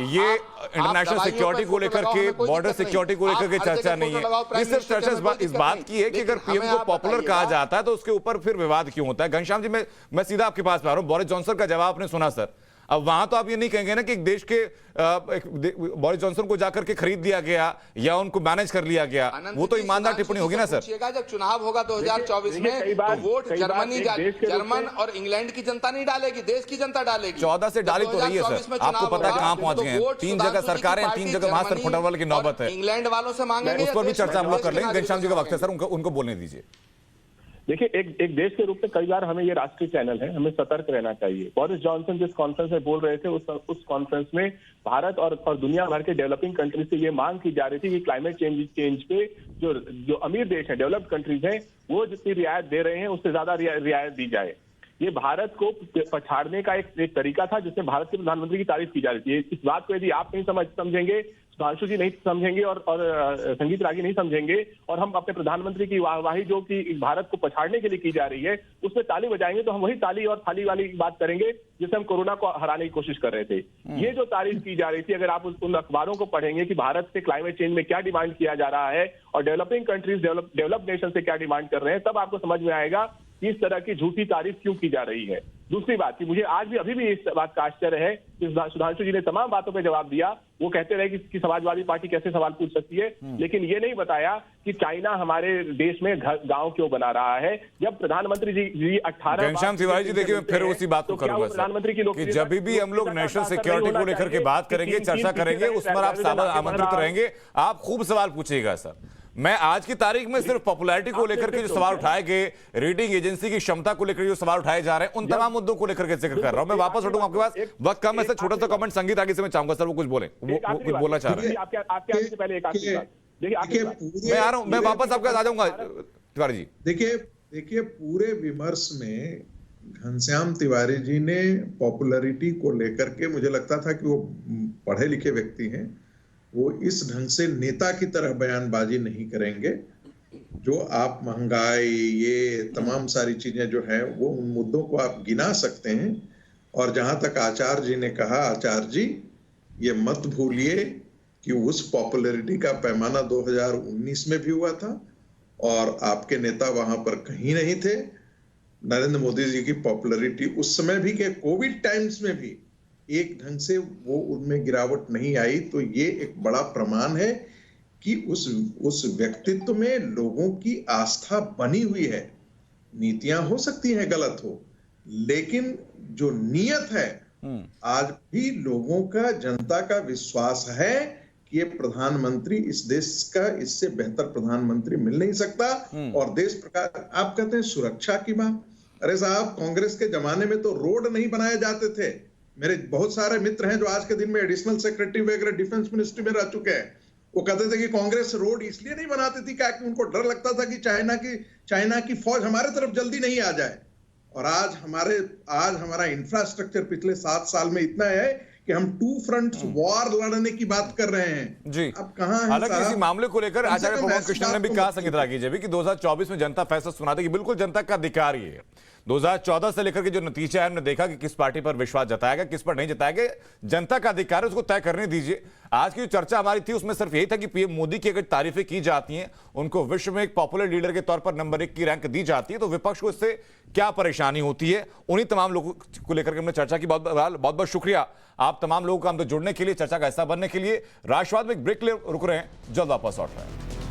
ये इंटरनेशनल सिक्योरिटी को लेकर के, बॉर्डर सिक्योरिटी को लेकर के चर्चा नहीं है। ये सिर्फ चर्चा इस बात की है कि अगर पीएम को पॉपुलर कहा जाता है तो उसके ऊपर फिर विवाद क्यों होता है। घनश्याम जी, मैं सीधा आपके पास आ रहा हूं। बोरिस जॉनसन का जवाब आपने सुना सर, अब वहां तो आप ये नहीं कहेंगे ना कि एक देश के बोरिस जॉनसन को जाकर के खरीद दिया गया या उनको मैनेज कर लिया गया, वो तो ईमानदार टिप्पणी होगी ना सर। जब चुनाव होगा 2024 में तो वोट जर्मन और इंग्लैंड की जनता नहीं डालेगी, देश की जनता डालेगी। 14 से डाली तो रही है सर, आपको पता है कहां पहुंच गए हैं। 3 जगह सरकारें, 3 जगह वहां सर फुटबॉल की नौबत है। इंग्लैंड वालों से मांगेंगे, उस पर भी चर्चा हम लोग कर लेंगे। घनश्याम जी का वक्त है सर, उनको बोलने दीजिए। देखिए, एक देश के रूप में कई बार हमें ये राष्ट्रीय चैनल है, हमें सतर्क रहना चाहिए। बोरिस जॉनसन जिस कॉन्फ्रेंस में बोल रहे थे, उस कॉन्फ्रेंस में भारत और दुनिया भर के डेवलपिंग कंट्रीज से ये मांग की जा रही थी कि क्लाइमेट चेंज पे जो अमीर देश है, डेवलप्ड कंट्रीज हैं, वो जितनी रियायत दे रहे हैं उससे ज्यादा रियायत दी जाए। ये भारत को पछाड़ने का एक तरीका था जिसमें भारत के प्रधानमंत्री की तारीफ की जा रही थी। इस बात को यदि आप नहीं समझेंगे, सुधांशु जी नहीं समझेंगे और संगीत रागी नहीं समझेंगे, और हम अपने प्रधानमंत्री की वाहवाही जो कि भारत को पछाड़ने के लिए की जा रही है उसमें ताली बजाएंगे, तो हम वही ताली और थाली वाली बात करेंगे जिससे हम कोरोना को हराने की कोशिश कर रहे थे। ये जो तारीफ की जा रही थी, अगर आप उन अखबारों को पढ़ेंगे कि भारत से क्लाइमेट चेंज में क्या डिमांड किया जा रहा है और डेवलपिंग कंट्रीज डेवलप्ड नेशन से क्या डिमांड कर रहे हैं, तब आपको समझ में आएगा कि इस तरह की झूठी तारीफ क्यों की जा रही है। दूसरी बात कि मुझे आज भी अभी भी इस बात का आश्चर्य है कि सुधांशु जी ने तमाम बातों पे जवाब दिया। वो कहते रहे कि समाजवादी पार्टी कैसे सवाल पूछ सकती है, लेकिन ये नहीं बताया कि चाइना हमारे देश में गांव क्यों बना रहा है। जब प्रधानमंत्री जी 18 घनश्याम तिवारी जी, देखिए मैं फिर उसी बात को करूंगा प्रधानमंत्री कि जब भी हम लोग नेशनल सिक्योरिटी को लेकर के बात करेंगे, चर्चा करेंगे, उस पर आप आमंत्रित रहेंगे, आप खूब सवाल पूछिएगा सर। मैं आज की तारीख में सिर्फ पॉपुलैरिटी को लेकर के जो सवाल उठाए गए, रेटिंग एजेंसी की क्षमता को लेकर जो सवाल उठाए जा रहे हैं, उन तमाम मुद्दों को लेकर के जिक्र कर रहा हूं। मैं वापस लौटूंगा आपके पास, वक्त कम है सर। छोटा सा कमेंट संगीत आगे से मैं चाहूंगा सर, वो कुछ बोले, वो कुछ बोलना चाह रहे हैं। मैं आ रहा हूं, मैं वापस आपके पास आ जाऊंगा तिवारी जी। देखिए पूरे विमर्श में घनश्याम तिवारी जी ने पॉपुलैरिटी को लेकर के, मुझे लगता था कि वो पढ़े लिखे व्यक्ति हैं, वो इस ढंग से नेता की तरह बयानबाजी नहीं करेंगे। जो आप महंगाई, ये तमाम सारी चीजें जो है वो उन मुद्दों को आप गिना सकते हैं। और जहां तक आचार्य जी ने कहा, आचार्य जी ये मत भूलिए कि उस पॉपुलैरिटी का पैमाना 2019 में भी हुआ था और आपके नेता वहां पर कहीं नहीं थे। नरेंद्र मोदी जी की पॉपुलैरिटी उस समय भी के कोविड टाइम्स में भी एक ढंग से वो उनमें गिरावट नहीं आई। तो ये एक बड़ा प्रमाण है कि उस व्यक्तित्व में लोगों की आस्था बनी हुई है। नीतियां हो सकती हैं गलत हो, लेकिन जो नीयत है, आज भी लोगों का, जनता का विश्वास है कि ये प्रधानमंत्री, इस देश का इससे बेहतर प्रधानमंत्री मिल नहीं सकता। और देश प्रकार, आप कहते हैं सुरक्षा की बात, अरे साहब कांग्रेस के जमाने में तो रोड नहीं बनाए जाते थे। मेरे बहुत सारे मित्र हैं जो आज के दिन में एडिशनल सेक्रेटरी वगैरह डिफेंस मिनिस्ट्री में रह चुके हैं। वो कहते थे कि कांग्रेस रोड इसलिए नहीं बनाती थी क्योंकि उनको डर लगता था कि चाइना की फौज हमारे तरफ जल्दी नहीं आ जाए। और आज हमारा इंफ्रास्ट्रक्चर पिछले 7 साल में इतना है कि हम 2 फ्रंट वॉर लड़ने की बात कर रहे हैं जी। अब कहां है? हालांकि इसी मामले को लेकर आचार्य प्रमोद कृष्णन ने भी कहा, संगीत रागी जी भी, कि 2024 में जनता फैसला सुनाती है कि बिल्कुल जनता का अधिकार ये है। 2014 से लेकर के जो नतीजा है, हमने देखा कि किस पार्टी पर विश्वास जताएगा, किस पर नहीं जताएगा, जनता का अधिकार है, उसको तय करने दीजिए। आज की जो चर्चा हमारी थी उसमें सिर्फ यही था कि पीएम मोदी की अगर तारीफें की जाती हैं, उनको विश्व में एक पॉपुलर लीडर के तौर पर नंबर 1 की रैंक दी जाती है, तो विपक्ष को इससे क्या परेशानी होती है। उन्हीं तमाम लोगों को लेकर के हमने चर्चा की। बहुत बहुत शुक्रिया आप तमाम लोगों का हम तो जुड़ने के लिए, चर्चा का हिस्सा बनने के लिए। राष्ट्रवाद में एक ब्रेक ले रुक रहे हैं, जल्द वापस लौट रहे हैं।